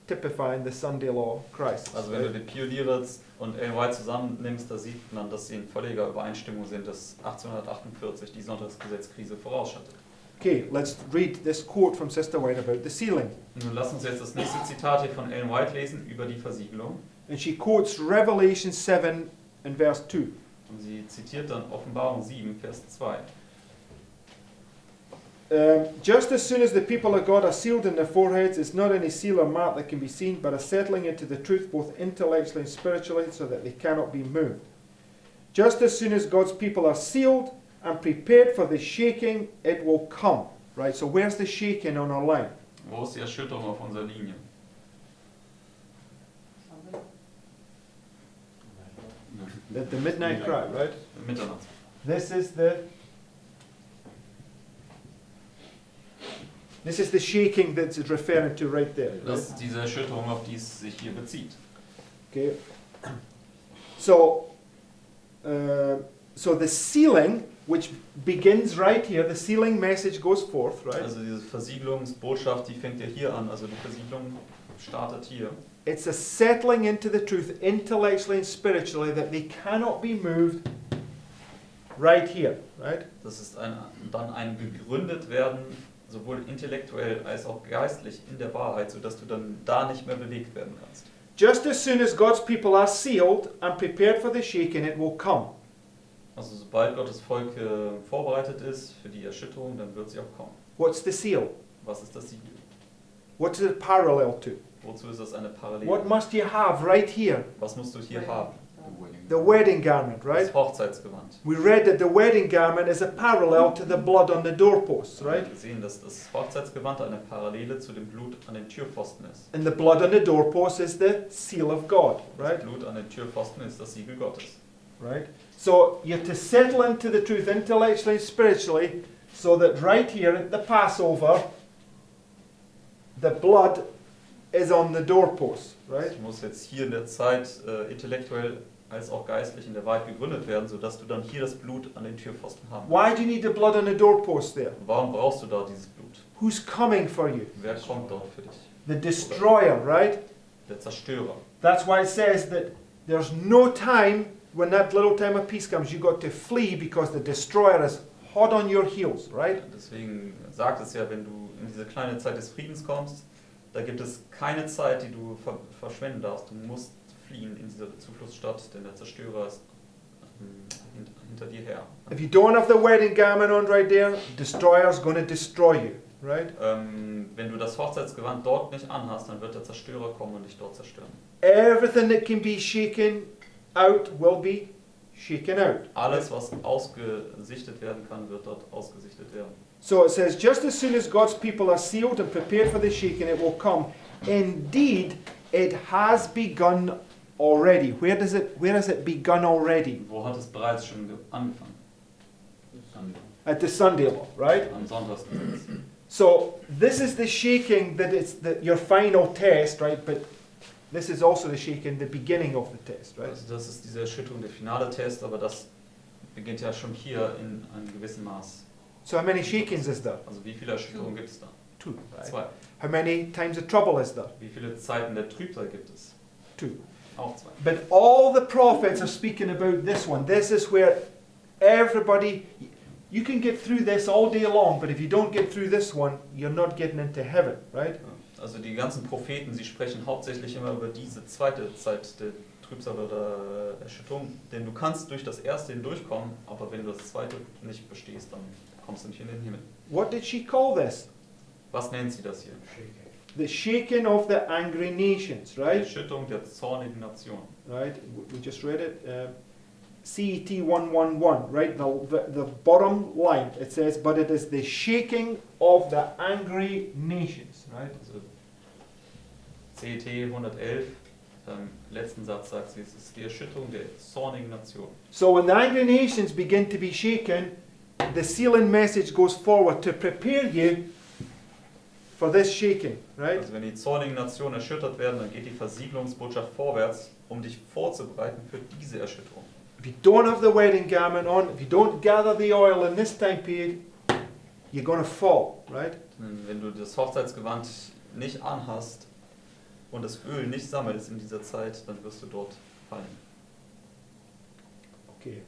typifying the Sunday law Christ. Also wenn du die Pioniere und Ellen White zusammennimmst, da sieht man, dass sie in völliger Übereinstimmung sind, dass 1848 die Sonntagsgesetzkrise vorausschattet. Okay, let's read this quote from Sister White about the sealing. Nun lass uns jetzt das nächste Zitat hier von Ellen White lesen über die Versiegelung. And she quotes Revelation 7 and verse 2. Und sie zitiert dann Offenbarung 7, Vers 2. Just as soon as the people of God are sealed in their foreheads, it's not any seal or mark that can be seen, but a settling into the truth both intellectually and spiritually, so that they cannot be moved. Just as soon as God's people are sealed and prepared for the shaking, it will come. Right, so where's the shaking on our line? Wo ist die Erschütterung auf unserer Linie? At the midnight cry, right? Mitternacht. This is the shaking that it's referring to right there. Das Right? ist diese Erschütterung, auf die es sich hier bezieht. Okay. So the sealing, which begins right here, the sealing message goes forth, right? Also diese Versiegelungsbotschaft, die fängt ja hier an. Also die Versiegelung startet hier. It's a settling into the truth intellectually and spiritually that they cannot be moved right here, right? Das ist dann ein gegründet werden, sowohl intellektuell als auch geistlich in der Wahrheit, sodass du dann da nicht mehr bewegt werden kannst. Just as soon as God's people are sealed and prepared for the shaking, it will come. Also sobald Gottes Volk vorbereitet ist für die Erschütterung, dann wird sie auch kommen. What's the seal? Was ist das Siegel? What's it parallel to? Wozu ist das eine Parallele? What must you have right here? Was musst du hier haben? The wedding garment, right? Das Hochzeitsgewand. We read that the wedding garment is a parallel to the blood on the doorposts, Wir haben right? gesehen, dass das Hochzeitsgewand eine Parallele zu dem Blut an den Türpfosten ist. And the blood on the doorpost is the seal of God, Das right? Blut an den Türpfosten ist das Siegel Gottes. Right? So you're to settle into the truth intellectually and spiritually, so that right here at the Passover, the blood is on the doorpost, right? Ich muss jetzt hier in der Zeit intellektuell als auch geistlich in der Wahrheit gegründet werden, sodass du dann hier das Blut an den Türpfosten haben Why do you need the blood on the doorpost there? Warum brauchst du da dieses Blut? Who's coming for you? Wer kommt dort für dich? The destroyer, right? Der Zerstörer. That's why it says that there's no time when that little time of peace comes. You've got to flee because the destroyer is hot on your heels, right? Deswegen sagt es ja, wenn du in diese kleine Zeit des Friedens kommst, da gibt es keine Zeit, die du verschwenden darfst. Du musst fliehen in diese Zufluchtsstadt, denn der Zerstörer ist hinter dir her. If you don't have the wedding garment on right there, destroyer's going to destroy you, right? Wenn du das Hochzeitsgewand dort nicht anhast, dann wird der Zerstörer kommen und dich dort zerstören. Everything that can be shaken out will be shaken out. Alles, was ausgesichtet werden kann, wird dort ausgesichtet werden. So it says, just as soon as God's people are sealed and prepared for the shaking, it will come. Indeed, it has begun already. Where has it begun already? Wo hat es bereits schon angefangen? At the Sunday law, right? Am Sonntagsgesetz. So this is the shaking that it's your final test, right? But this is also the shaking, the beginning of the test, right? Also das ist diese Erschütterung, der finale Test, aber das beginnt ja schon hier in einem gewissen Maß. So how many shakings is there? Also wie viele Erschütterungen gibt es da? 2. Right? 2. How many times of trouble is there? Wie viele Zeiten der Trübsal gibt es? 2. Auch 2. But all the prophets are speaking about this one. This is where everybody, you can get through this all day long, but if you don't get through this one, you're not getting into heaven, right? Also die ganzen Propheten, sie sprechen hauptsächlich immer über diese zweite Zeit der Trübsal oder Erschütterung, denn du kannst durch das erste hindurchkommen, aber wenn du das zweite nicht bestehst, dann kommst du nicht in den Himmel. What did she call this? Was nennt sie das hier? The shaking of the angry nations, Die right? Erschütterung der zornigen Nation. Right? We just read it. CET 111, right? The bottom line, it says, but it is the shaking of the angry nations, right? Also CET 111, im letzten Satz sagt sie, es ist die Erschütterung der zornigen Nation. So when the angry nations begin to be shaken, the sealing message goes forward to prepare you for this shaking, right? Also wenn die zornigen Nationen erschüttert werden, dann geht die Versiegelungsbotschaft vorwärts, um dich vorzubereiten für diese Erschütterung. If you don't have the wedding garment on, if you don't gather the oil in this time period, you're going to fall, right? Wenn du das Hochzeitsgewand nicht anhast und das Öl nicht sammelst in dieser Zeit, dann wirst du dort fallen. Okay.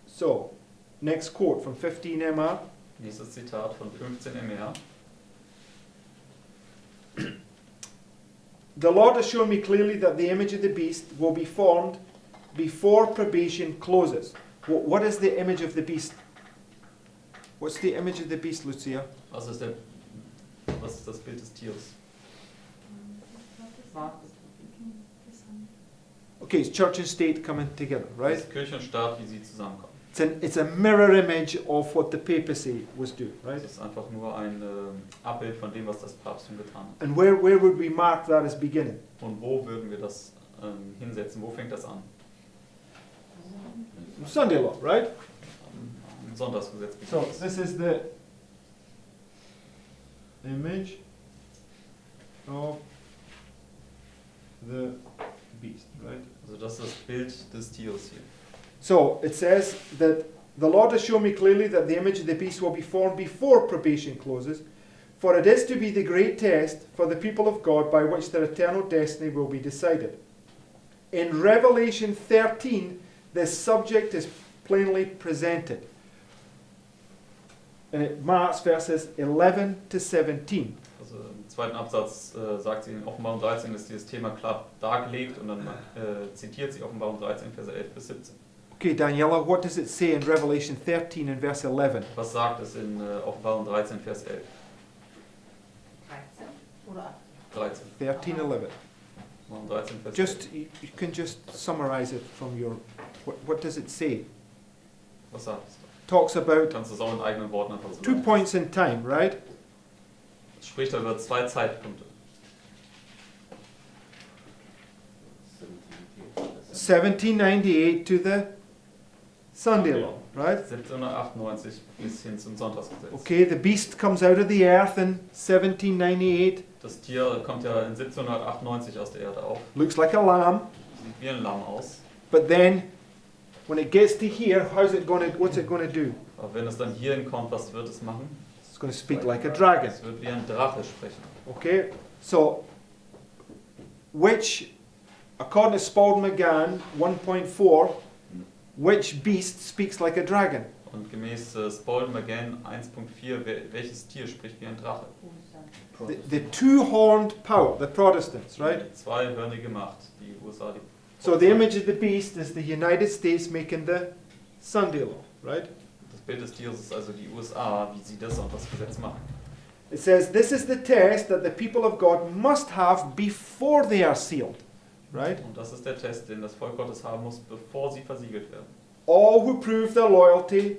So, next quote from 15 MR. Nächstes Zitat von 15 MR. The Lord has shown me clearly that the image of the beast will be formed before probation closes. What is the image of the beast? What's the image of the beast, Lucia? Was ist das Bild des Tieres? Okay, it's church and state coming together, Das right? ist Kirche und Staat, wie sie zusammenkommen. It's a mirror image of what the papacy was doing, right? Das ist einfach nur ein Abbild von dem, was das Papsttum getan hat. And where would we mark that as beginning? Und wo würden wir das hinsetzen? Wo fängt das an? Sunday law, right? Am Sonntagsgesetz. So this is the image of the beast, right? Also das ist das Bild des Tieres hier. So it says that the Lord has shown me clearly that the image of the beast will be formed before probation closes, for it is to be the great test for the people of God by which their eternal destiny will be decided. In Revelation 13, this subject is plainly presented. And it marks verses 11 to 17. Also im zweiten Absatz sagt sie in Offenbarung 13, ist dieses Thema klar dargelegt und dann zitiert sie Offenbarung 13, Verse 11 bis 17. Okay, Daniela, what does it say in Revelation 13 and verse 11? Was sagt es in Offenbarung 13, Vers 11? 13 oder 13. 13, 11. Offenbarung 13, Vers 11. Just, you can just summarize it from your, what does it say? Was sagt es da? Talks Du about kannst es auch in eigenen Worten einfach so 2 sagen. points in time, right? Es spricht da über 2 Zeitpunkte. 1798 to the Sunday law, right? 1798 bis hin zum Sonntagsgesetz. Okay, the beast comes out of the earth in 1798, Das Tier kommt ja in 1798 aus der Erde auf. looks like a lamb, Sieht wie ein Lamm aus. but then when it gets to here, what's it going to do? Aber wenn es dann hierhin kommt, was wird es machen? It's going to speak like a dragon. Es wird wie ein Drache sprechen. Okay, so which, according to Spalding McGann 1.4, which beast speaks like a dragon? Und gemäß Spalding McGann 1.4, welches Tier spricht wie ein Drache? The two-horned power, the Protestants, right? Die zweihörnige Macht, die USA, die So the image of the beast is the United States making the Sunday law, right? Das Bild des Tieres ist also die USA, wie sie das Sonntagsgesetz machen. It says this is the test that the people of God must have before they are sealed, right? Und das ist der Test, den das Volk Gottes haben muss, bevor sie versiegelt werden. All who prove their loyalty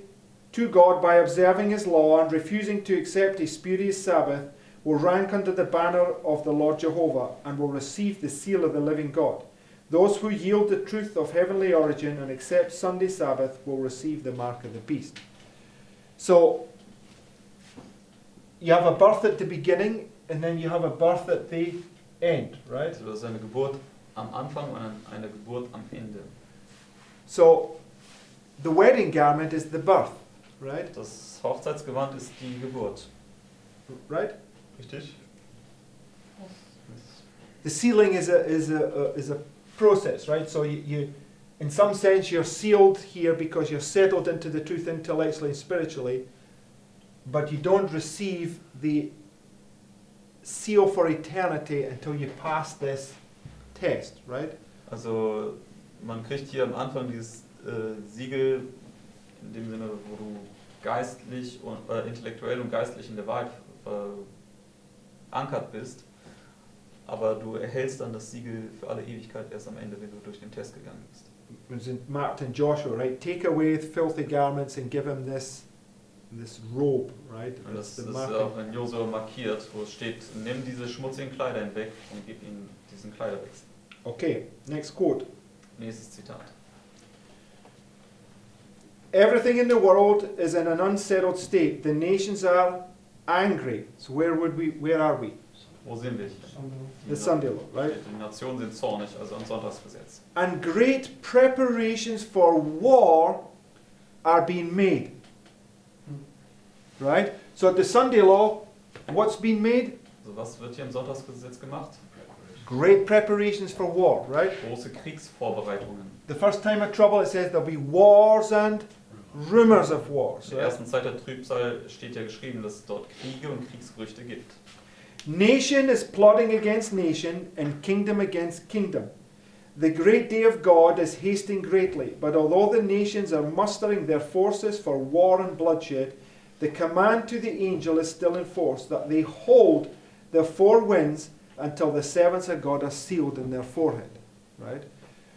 to God by observing His law and refusing to accept His spurious Sabbath will rank under the banner of the Lord Jehovah and will receive the seal of the living God. Those who yield the truth of heavenly origin and accept Sunday Sabbath will receive the mark of the beast. So, you have a birth at the beginning and then you have a birth at the end, right? Also das ist eine Geburt am Anfang und eine Geburt am Ende. So, the wedding garment is the birth, right? Das Hochzeitsgewand ist die Geburt. Right? Richtig? The sealing is a process, right? So you, in some sense, you're sealed here because you're settled into the truth intellectually and spiritually, but you don't receive the seal for eternity until you pass this test, right? Also man kriegt hier am Anfang dieses Siegel in dem Sinne, wo du geistlich und intellektuell und geistlich in der Wahrheit verankert bist, aber du erhältst dann das Siegel für alle Ewigkeit erst am Ende, wenn du durch den Test gegangen bist. It was in Mark and Joshua, right? Take away the filthy garments and give him this robe, right? Und das the ist marking. auch in Josua markiert, wo es steht, nimm diese schmutzigen Kleider hinweg und gib ihnen diesen Kleiderwechsel. Okay, next quote. Nächstes Zitat. Everything in the world is in an unsettled state. The nations are angry. So where are we? Wo sind wir hier? The Sunday law, right? Die Nationen sind zornig, also am Sonntagsgesetz. And great preparations for war are being made. Right? So at the Sunday law, what's being made? Also was wird hier im Sonntagsgesetz gemacht? Great preparations for war, right? Große Kriegsvorbereitungen. The first time of trouble, it says there'll be wars and rumors of wars. In der Right? ersten Zeit der Trübsal steht ja geschrieben, dass es dort Kriege und Kriegsgerüchte gibt. Nation is plotting against nation and kingdom against kingdom. The great day of God is hasting greatly, but although the nations are mustering their forces for war and bloodshed, the command to the angel is still in force that they hold the four winds until the servants of God are sealed in their forehead. Right?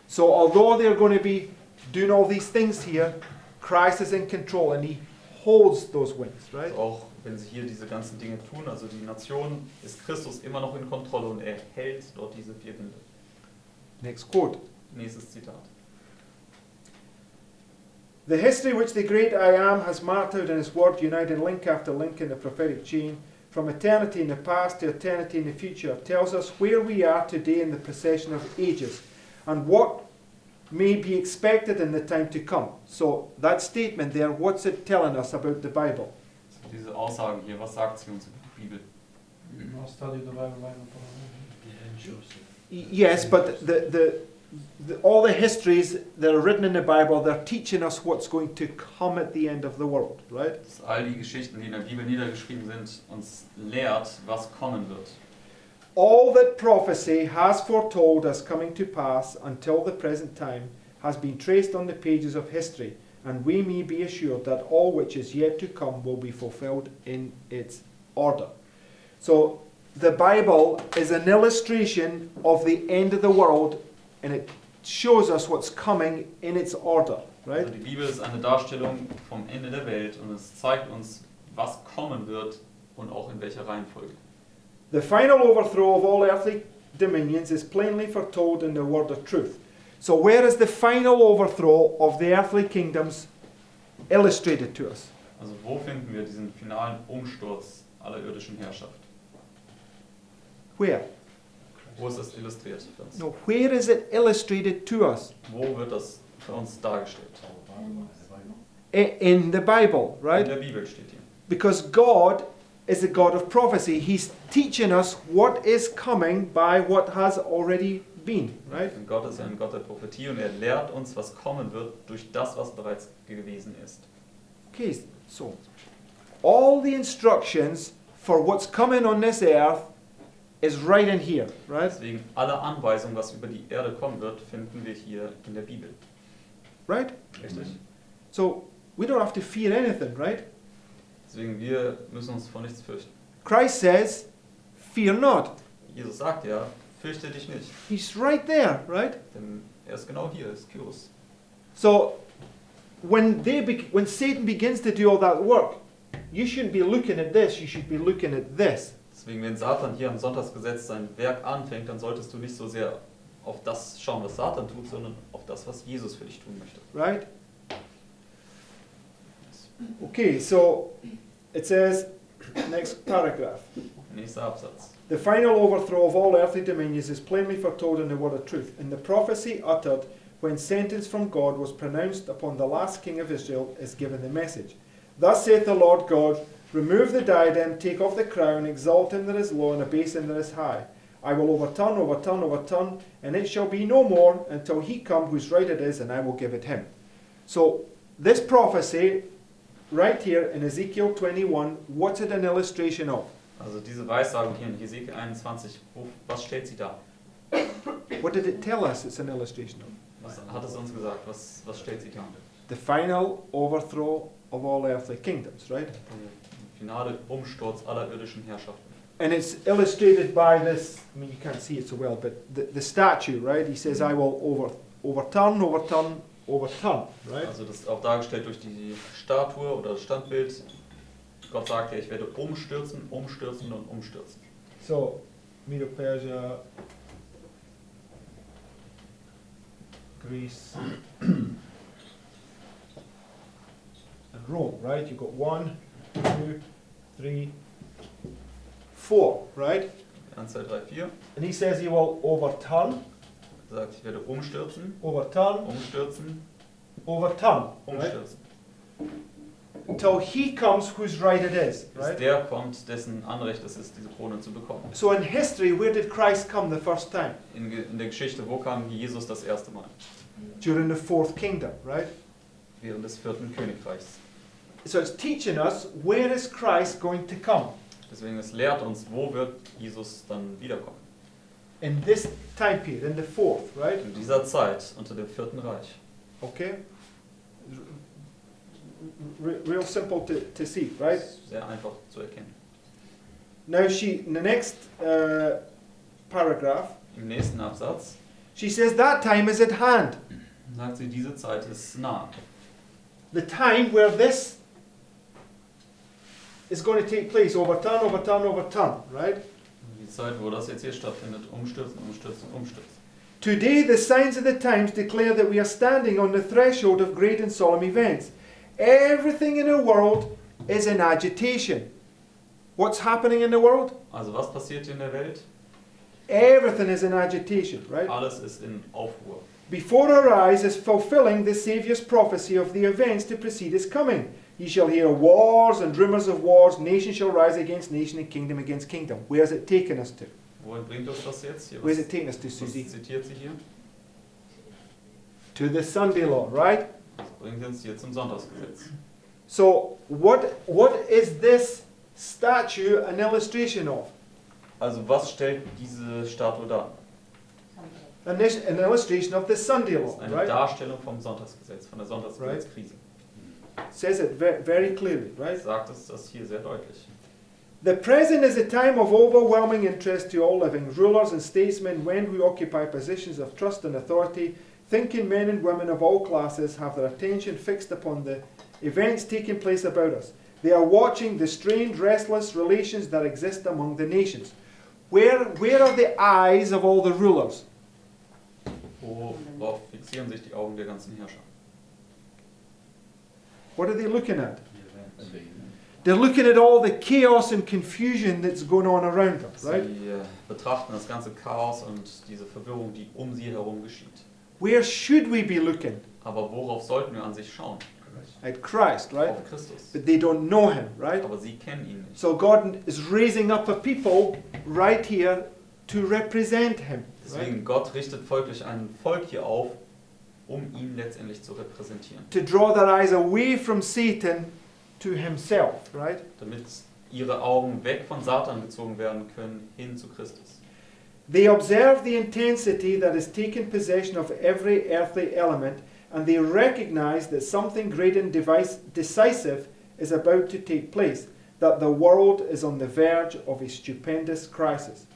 So although they're going to be doing all these things here, Christ is in control and He holds those winds. Right? Also auch wenn sie hier diese ganzen Dinge tun, also die Nation, ist Christus immer noch in Kontrolle und er hält dort diese vier Winde. Next quote. Nächstes Zitat. The history which the great I Am has marked out in His word, uniting link after link in the prophetic chain, from eternity in the past to eternity in the future, tells us where we are today in the procession of ages and what may be expected in the time to come. So that statement there, what's it telling us about the Bible? Diese Aussagen hier, was sagt sie uns in der Bibel? Study the Bible, Yes, but all the histories that are written in the Bible, they're teaching us what's going to come at the end of the world, right? Dass all die Geschichten, die in der Bibel niedergeschrieben sind, uns lehrt, was kommen wird. All that prophecy has foretold as coming to pass until the present time has been traced on the pages of history, and we may be assured that all which is yet to come will be fulfilled in its order. So the Bible is an illustration of the end of the world, and it shows us what's coming in its order, right? Also die Bibel ist eine Darstellung vom Ende der Welt und es zeigt uns, was kommen wird und auch in welcher Reihenfolge. The final overthrow of all earthly dominions is plainly foretold in the word of truth. So where is the final overthrow of the earthly kingdoms illustrated to us? Also wo finden wir diesen finalen Umsturz aller irdischen Herrschaft? Where? Wo ist das illustriert für uns? No, where is it illustrated to us? Wo wird das für uns dargestellt? In the Bible, In right? der Bibel steht hier. Because God is a God of prophecy. He's teaching us what is coming by what has already been, right? Und Gott ist ein Gott der Prophetie und er lehrt uns, was kommen wird durch das, was bereits gewesen ist. Okay, so all the instructions for what's coming on this earth is right in here, right? Deswegen alle Anweisungen, was über die Erde kommen wird, finden wir hier in der Bibel. Right? Richtig? So we don't have to fear anything, right? Deswegen wir müssen uns vor nichts fürchten. Christ says, fear not. Jesus sagt ja, fürchte dich nicht. He's right there, right? Denn er ist genau hier, ist Kyros. So when Satan begins to do all that work, you shouldn't be looking at this, you should be looking at this. Deswegen, wenn Satan hier am Sonntagsgesetz sein Werk anfängt, dann solltest du nicht so sehr auf das schauen, was Satan tut, sondern auf das, was Jesus für dich tun möchte. Right? Okay, so it says, next paragraph. Nächster Absatz. The final overthrow of all earthly dominions is plainly foretold in the word of truth. In the prophecy uttered when sentence from God was pronounced upon the last king of Israel is given the message. Thus saith the Lord God, remove the diadem, take off the crown, exalt him that is low, and abase him that is high. I will overturn, and it shall be no more until he come whose right it is, and I will give it him. So this prophecy, right here in Ezekiel 21, what's it an illustration of? Also diese Weissagung hier in Hesekiel 21, was stellt sie dar? What did it tell us it's an illustration of? Was hat es uns gesagt? Was stellt sie dar? The final overthrow of all earthly kingdoms, right? Der finale Umsturz aller irdischen Herrschaften. And it's illustrated by this, I mean you can't see it so well, but the statue, right? He says, I will overturn, right? Also das ist auch dargestellt durch die Statue oder das Standbild. Gott sagt ja, ich werde umstürzen und umstürzen. So, Medo-Persia, Greece, and Rome, right? You've got 1, 2, 3, 4, right? 1, 2, 3, 4. And he says he will overturn, Er sagt, ich werde umstürzen, overturn, umstürzen, right? umstürzen. Until he comes whose right it is, Bis right? der kommt, dessen Anrecht es ist, diese Krone zu bekommen. So in history, where did Christ come the first time? In der Geschichte, wo kam Jesus das erste Mal? During the fourth kingdom, right? Während des 4. Königreichs. So it's teaching us, where is Christ going to come? Deswegen, es lehrt uns, wo wird Jesus dann wiederkommen. In this time period, in the fourth, right? In dieser Zeit, unter dem 4. Reich. Okay? Real simple to see, right? Sehr einfach zu erkennen. Now in the next paragraph, Im nächsten Absatz she says that time is at hand. sagt sie, diese Zeit ist nah. The time where this is going to take place, overturn, right? Die Zeit, wo das jetzt hier stattfindet, umstürzen. Today the signs of the times declare that we are standing on the threshold of great and solemn events. Everything in the world is in agitation. What's happening in the world? Also was passiert hier in der Welt? Everything is in agitation, right? Alles ist in Aufruhr. Before our eyes is fulfilling the Saviour's prophecy of the events to precede his coming. Ye shall hear wars and rumours of wars. Nation shall rise against nation and kingdom against kingdom. Where is it taking us to? Wohin bringt uns das jetzt? Hier, Where is it taking us to, was Susie? zitiert sie hier? To the Sunday law, right? Das bringt uns hier zum Sonntagsgesetz. So what is this statue an illustration of? Also was stellt diese Statue dar? An illustration of the Sunday Das law, ist eine right? Darstellung vom Sonntagsgesetz, von der Sonntagsgesetzkrise. Says it very clearly, right? Sagt es das hier sehr deutlich. The present is a time of overwhelming interest to all living, rulers and statesmen, men who occupy positions of trust and authority. Thinking men and women of all classes have their attention fixed upon the events taking place about us. They are watching the strained, restless relations that exist among the nations. Where are the eyes of all the rulers? Worauf fixieren sich die Augen der ganzen Herrscher? What are they looking at? They're looking at all the chaos and confusion that's going on around them, right? Sie betrachten das ganze Chaos und diese Verwirrung, die um sie herum geschieht. Where should we be looking? Aber worauf sollten wir an sich schauen? At Christ, right? Auf Christus. But they don't know him, right? Aber sie kennen ihn nicht. So God is raising up a people right here to represent him. Right? Deswegen, Gott richtet folglich ein Volk hier auf, um ihn letztendlich zu repräsentieren. To draw their eyes away from Satan to himself, right? Damit ihre Augen weg von Satan gezogen werden können, hin zu Christus. They observe the intensity that has taken possession of every earthly element, and they recognize that something great and decisive is about to take place, that the world is on the verge of a stupendous crisis.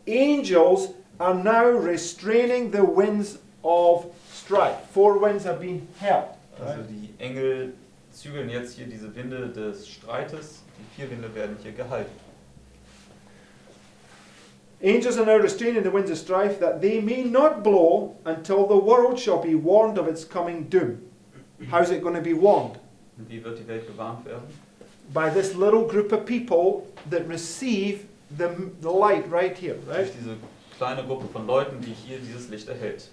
Angels are now restraining the winds of strife. 4 winds have been held. Also die Engel zügeln jetzt hier diese Winde des Streites, die 4 Winde werden hier gehalten. Angels are now restraining the winds of strife, that they may not blow until the world shall be warned of its coming doom. How's it going to be warned? Und wie wird die Welt gewarnt werden? By this little group of people that receive the light right here, right? Durch diese kleine Gruppe von Leuten, die hier dieses Licht erhält.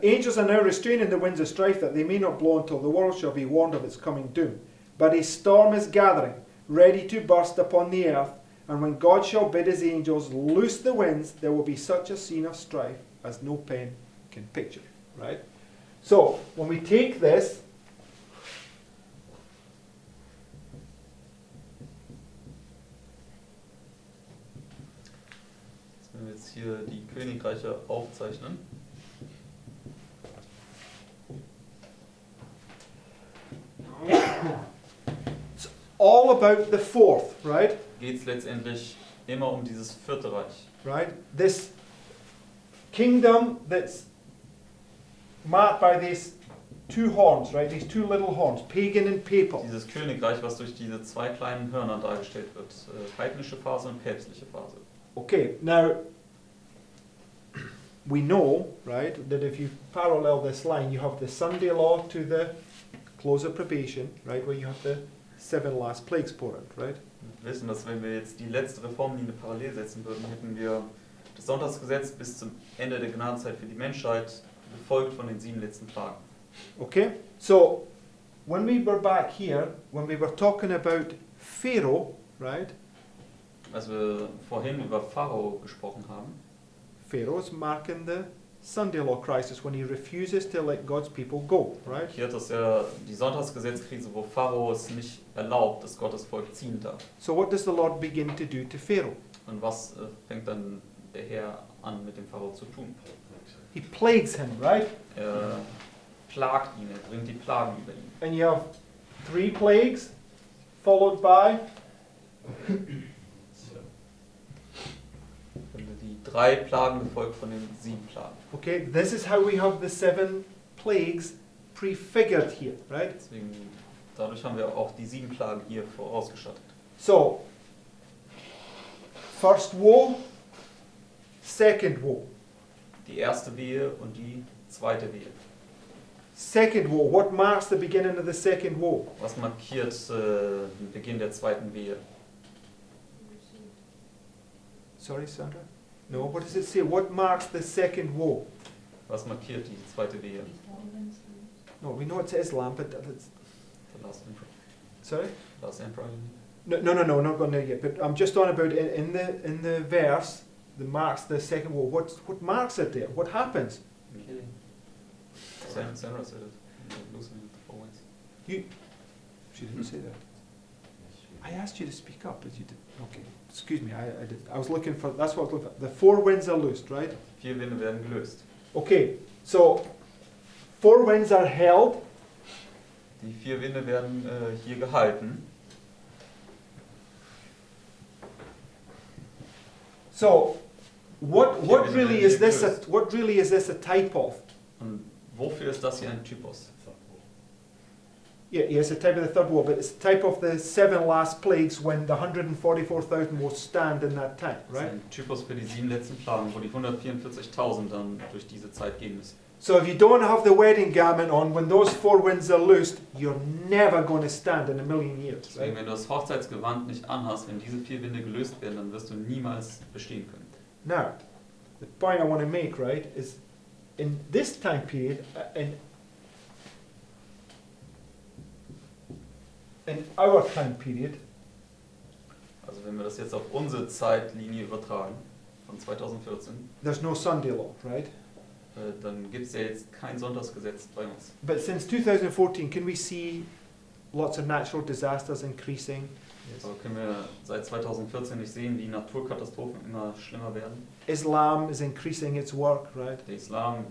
Angels are now restraining the winds of strife, that they may not blow until the world shall be warned of its coming doom. But a storm is gathering, ready to burst upon the earth, and when God shall bid his angels loose the winds, there will be such a scene of strife as no pen can picture. Right? So, when we take this, wenn wir jetzt hier die Königreiche aufzeichnen, it's all about the fourth, right? geht es letztendlich immer um dieses 4. Reich. Right? This kingdom that's marked by these 2 horns, right? These 2 little horns, pagan and papal. Dieses Königreich, was durch diese 2 kleinen Hörner dargestellt wird. Heidnische Phase und päpstliche Phase. Okay, now we know, right, that if you parallel this line, you have the Sunday law to the close of probation, right, where you have the 7 last plagues poured out, right? Wir wissen, dass wenn wir jetzt die letzte Reformlinie parallel setzen würden, hätten wir das Sonntagsgesetz bis zum Ende der Gnadenzeit für die Menschheit, gefolgt von den 7 letzten Plagen. Okay, so when we were back here, when we were talking about Pharaoh, right? Als wir vorhin über Pharao gesprochen haben, Pharaoh's marking the Sunday law crisis when he refuses to let God's people go, right? hier hat das ja die Sonntagsgesetzkrise, wo Pharao es nicht erlaubt, dass Gottes Volk ziehen darf. So what does the Lord begin to do to Pharaoh? Und was fängt dann der Herr an mit dem Pharao zu tun? He plagues him, right? Er plagt ihn, er bringt die Plagen über ihn. And you have 3 plagues followed by Die 3 Plagen gefolgt von den 7 Plagen. okay, this is how we have the 7 plagues prefigured here, right? Deswegen, dadurch haben wir auch die 7 Plagen hier vorausgestattet. So, first woe, second woe. Die erste Wehe und die zweite Wehe. Second woe, what marks the beginning of the second woe? Was markiert den Beginn der zweiten Wehe? Sorry, Sandra? No, what does it say? What marks the second woe? Was markiert die zweite Wehe? No, we know it's Islam, but it's, The Last Emperor. sorry? Last Emperor. No, not going there yet. But I'm just on about in the verse that marks the second woe. What marks it there? What happens? Killing. Sarah said it. Loosening the 4 winds. She didn't say that. I asked you to speak up, but you did. Okay, excuse me. I did. I was looking for. That's what I was looking for. The 4 winds are loosed, right? 4 Winde werden gelöst. Okay, so 4 winds are held. Die 4 Winde werden hier gehalten. So, what really is this? What really is this a type of? Und wofür ist das hier ein Typus? Yeah, it's a type of the third woe, but it's a type of the 7 last plagues when the 144,000 will stand in that time, Das ist right? ein Typus für die 7 letzten Plagen, wo die 144.000 dann durch diese Zeit gehen müssen. So if you don't have the wedding garment on, when those 4 winds are loosed, you're never going to stand in a million years, Deswegen, right? wenn du das Hochzeitsgewand nicht anhast, wenn diese 4 Winde gelöst werden, dann wirst du niemals bestehen können. Now, the point I want to make, right, is in this time period, in our time period, Also wenn wir das jetzt auf unsere Zeitlinie übertragen, von 2014, there's no Sunday law, right? dann gibt es ja jetzt kein Sonntagsgesetz bei uns. But since 2014, can we see lots of natural disasters increasing. Also können wir seit 2014 nicht sehen, wie Naturkatastrophen immer schlimmer werden. Islam is increasing its work, right? Der Islam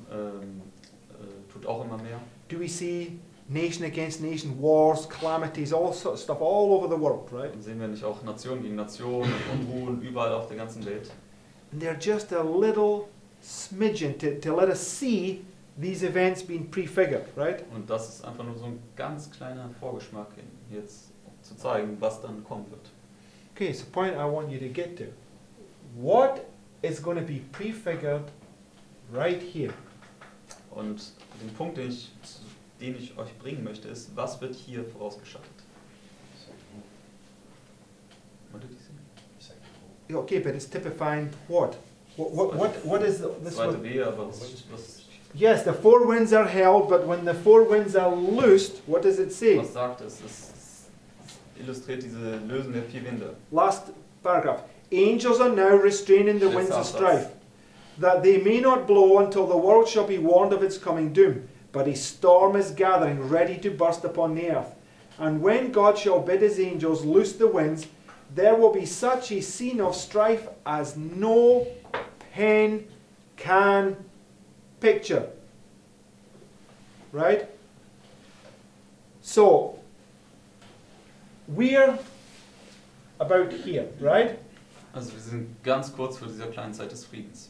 tut auch immer mehr. Do we see nation against nation, wars, calamities, all sorts of stuff all over the world, right? Dann sehen wir nicht auch Nation gegen Nation, Unruhen überall auf der ganzen Welt. And they're just a little smidgen to let us see these events being prefigured, right? Und das ist einfach nur so ein ganz kleiner Vorgeschmack, jetzt zu zeigen, was dann kommen wird. Okay, so the point I want you to get to. What is going to be prefigured right here? Und den Punkt, den ich euch bringen möchte, ist, was wird hier vorausgeschattet? What did you say? Okay, but it's typifying what? What is this? Zweite Wehe, aber was Yes, the four winds are held, but when the four winds are loosed, what does it say? sagt es? Es illustriert diese Lösung der vier Winde. Last paragraph. Angels are now restraining the winds of strife, that they may not blow until the world shall be warned of its coming doom. But a storm is gathering, ready to burst upon the earth. And when God shall bid his angels loose the winds, there will be such a scene of strife as no pen can picture. Right? So, we're about here, right? Also wir sind ganz kurz vor dieser kleinen Zeit des Friedens.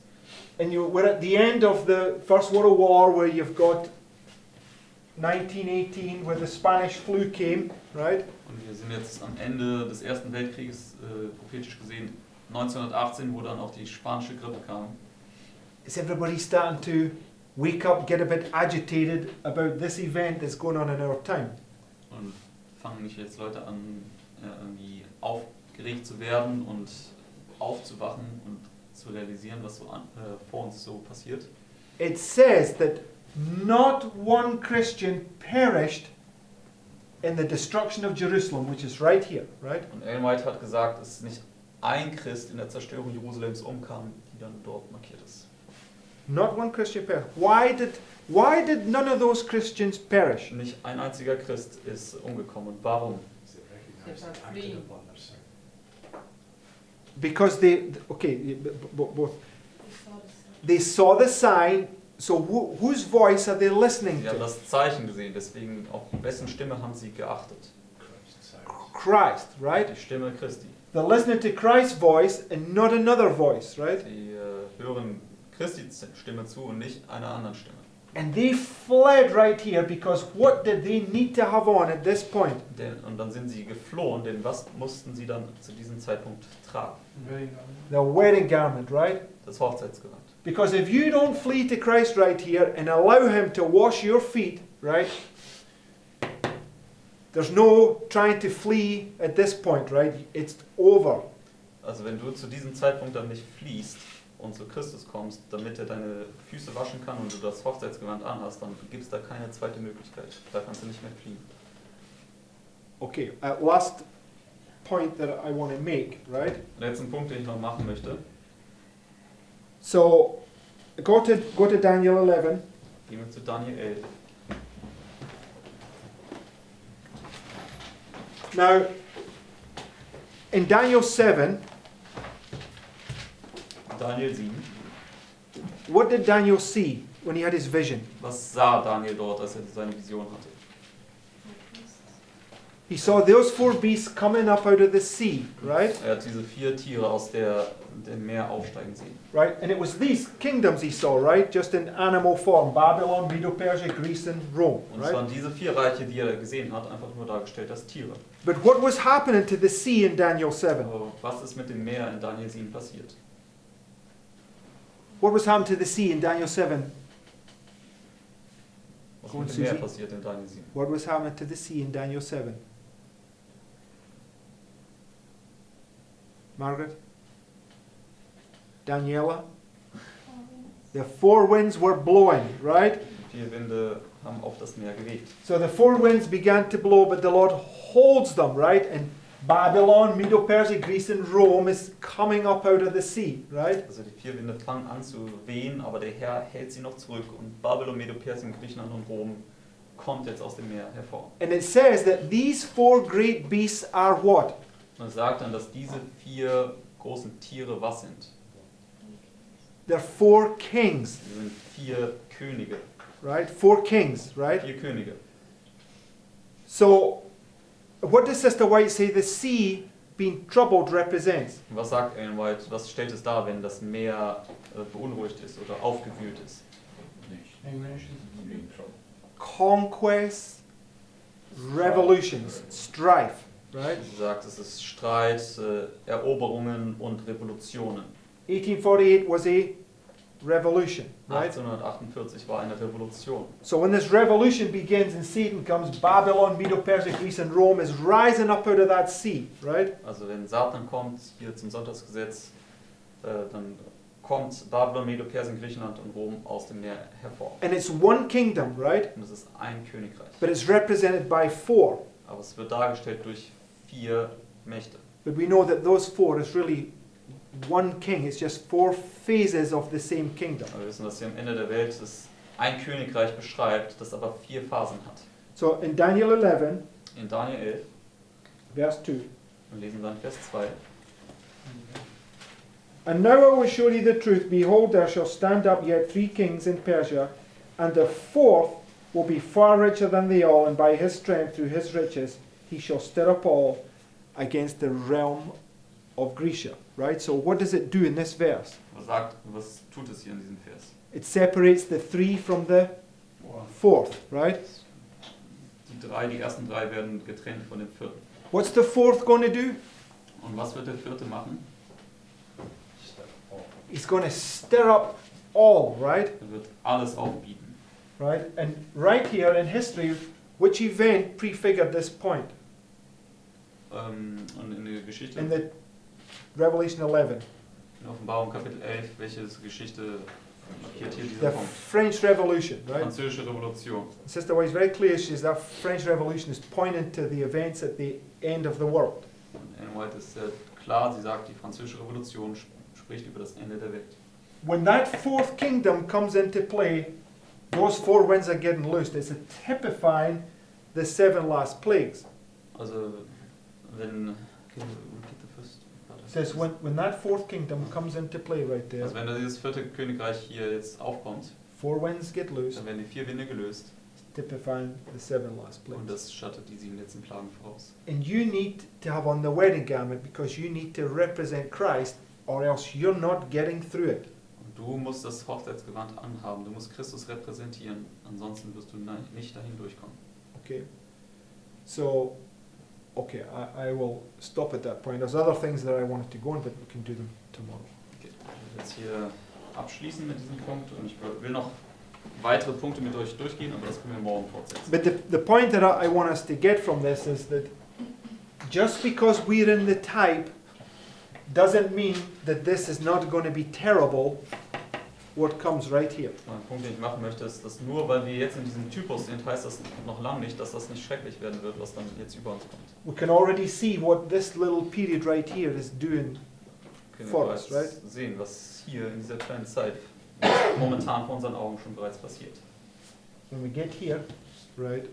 And we're at the end of the First World War, where you've got 1918, where the Spanish flu came, right? Und wir sind jetzt am Ende des Ersten Weltkrieges, prophetisch gesehen, 1918, wo dann auch die spanische Grippe kam. Is everybody starting to wake up, get a bit agitated about this event that's going on in our time? Und fangen nicht jetzt Leute an, irgendwie aufgeregt zu werden und aufzuwachen und zu realisieren, was so vor uns so passiert? It says that not one Christian perished in the destruction of Jerusalem, which is right here, right? Und Ellen White hat gesagt, dass nicht ein Christ in der Zerstörung Jerusalems umkam, die dann dort markiert ist. Not one Christian perished. Why did none of those Christians perish? Nicht ein einziger Christ ist umgekommen. Und warum? Because they saw the sign. So whose voice are they listening Sie haben to? das Zeichen gesehen, deswegen auf wessen Stimme haben sie geachtet? Christ, right? Die Stimme Christi. They're listening to Christ's voice and not another voice, right? Sie hören Christi Stimme zu und nicht einer anderen Stimme. And they fled right here because what did they need to have on at this point? Und dann sind sie geflohen, denn was mussten sie dann zu diesem Zeitpunkt tragen? Their wedding garment, right? Das Hochzeitsgewand. Because if you don't flee to Christ right here and allow him to wash your feet, right? There's no trying to flee at this point, right? It's over. Also wenn du zu diesem Zeitpunkt dann nicht fliehst und zu Christus kommst, damit er deine Füße waschen kann und du das Hochzeitsgewand anhast, dann gibt es da keine zweite Möglichkeit. Da kannst du nicht mehr fliehen. Okay, last point that I want to make, right? Letzten Punkt, den ich noch machen möchte. So, go to Daniel 11. Gehen wir zu Daniel 11. Now, in Daniel 7, Daniel 7. what did Daniel see when he had his vision? Was sah Daniel dort, als er seine Vision hatte? He saw those four beasts coming up out of the sea, right? Er hat diese vier Tiere aus dem Meer aufsteigen sehen. Right? And it was these kingdoms he saw, right? Just in animal form. Babylon, Medo-Persia, Greece and Rome, Und es right? waren diese vier Reiche, die er gesehen hat, einfach nur dargestellt als Tiere. But what was happening to the sea in Daniel 7? Aber was ist mit dem Meer in Daniel 7 passiert? What was happening to the sea in Daniel 7? Was Go on, mit dem Meer Susi. passiert in Daniel 7? What was happening to the sea in Daniel 7? Margaret? Daniela? The four winds were blowing, right? Die vier Winde haben auf das Meer geweht. So the four winds began to blow, but the Lord holds them, right? And Babylon, Medo-Persia, Greece and Rome is coming up out of the sea, right? Also die vier Winde fangen an zu wehen, aber der Herr hält sie noch zurück. Und Babylon, Medo-Persien, Griechenland und Rom kommt jetzt aus dem Meer hervor. And it says that these 4 great beasts are what? Und er sagt dann, dass diese 4 großen Tiere was sind? They're 4 kings, Sie sind 4 Könige. right? 4 kings, right? 4 Könige. So, what does Sister White say the sea being troubled represents? Und was sagt Ellen White? Was stellt es dar, wenn das Meer beunruhigt ist oder aufgewühlt ist? English is being trouble. Conquest, revolutions, strife, right? Sie sagt, es ist Streit, Eroberungen und Revolutionen. 1848 was a revolution, right? 1848 war eine Revolution. So when this revolution begins and Satan comes, Babylon, Medo-Persia, Greece and Rome is rising up out of that sea, right? Also wenn Satan kommt, hier zum Sonntagsgesetz, dann kommt Babylon, Medo-Persien, Griechenland und Rom aus dem Meer hervor. And it's one kingdom, right? Und es ist ein Königreich. But it's represented by 4. Aber es wird dargestellt durch 4 Mächte. But we know that those 4 is really one king. It's just 4 phases of the same kingdom. Aber wir wissen, dass hier am Ende der Welt es ein Königreich beschreibt, das aber 4 Phasen hat. So in Daniel 11, In Daniel 11, verse 2. wir lesen dann Vers 2. And now I will show you the truth. Behold, there shall stand up yet 3 kings in Persia, and the 4th will be far richer than they all, and by his strength, through his riches, he shall stir up all against the realm of Grecia. Right? So what does it do in this verse? Was tut es hier in diesem Vers? It separates the 3 from the 4th, right? Die ersten 3 werden getrennt von dem 4. What's the 4th going to do? Und was wird der 4. machen? He's going to stir up all, right? Er wird alles aufbieten. Right? And right here in history, which event prefigured this point? Und in der Geschichte, In the Revelation 11. in Offenbarung Kapitel 11, welche Geschichte markiert hier The dieser Punkt? French Revolution, right? Französische Revolution. Sister White is very clear. She says that French Revolution is pointing to the events at the end of the world. Und Ellen White ist sehr klar, sie sagt, die Französische Revolution spricht über das Ende der Welt. When that 4th kingdom comes into play, those 4 winds are getting loosed. It's typifying the 7 last plagues. Also, wenn. Okay, repeat the first part. It says when that 4th kingdom comes into play right there, Also, wenn da dieses 4. Königreich hier jetzt aufkommt, 4 winds get loose, dann werden die 4 Winde gelöst typifying the 7 last und plagues. das schattet die 7 letzten Plagen voraus. And you need to have on the wedding garment because you need to represent Christ, or else you're not getting through it. Und du musst das Hochzeitsgewand anhaben, du musst Christus repräsentieren, ansonsten wirst du nicht dahin durchkommen. Okay. So, okay, I will stop at that point. There's other things that I wanted to go on, but we can do them tomorrow. Okay, ich werde jetzt hier abschließen mit diesem Punkt und ich will noch weitere Punkte mit euch durchgehen, aber das können wir morgen fortsetzen. But the point that I want us to get from this is that just because we're in the type doesn't mean that this is not going to be terrible, what comes right here. Ein Punkt, den ich machen möchte, ist, dass nur weil wir jetzt in diesem Typus sind, heißt das noch lange nicht, dass das nicht schrecklich werden wird, was dann jetzt über uns kommt. We can already see what this little period right here is doing Können for wir us, bereits right? sehen, was hier in dieser kleinen Zeit momentan vor unseren Augen schon bereits passiert. When we get here, right,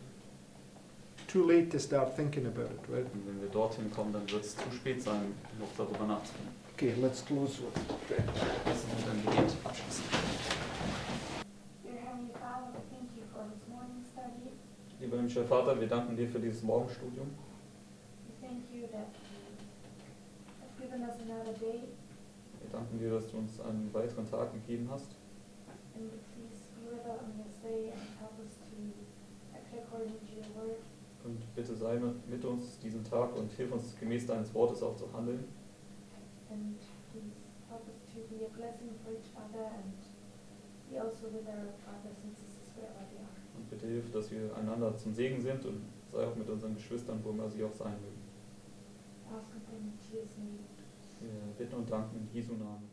too late to start thinking about it, right? Und wenn wir dorthin kommen, dann wird es zu spät sein, noch darüber nachzudenken. Okay, let's close with prayer. Lass uns mit einem Gebet abschließen. Dear Heavenly Father, we thank you for this morning study. Lieber himmlischer Vater, wir danken dir für dieses Morgenstudium. We thank you that you have given us another day, Wir danken dir, dass du uns einen weiteren Tag gegeben hast. and please be with us on this day and help us to act according to your word. Und bitte sei mit uns diesen Tag und hilf uns gemäß deines Wortes auch zu handeln. And please help us to be a blessing for each other and be also with our brothers and sisters wherever they are. Und bitte hilf, dass wir einander zum Segen sind und sei auch mit unseren Geschwistern, wo immer sie auch sein mögen. Ask them in Jesus' name. Wir bitten und danken in Jesu Namen.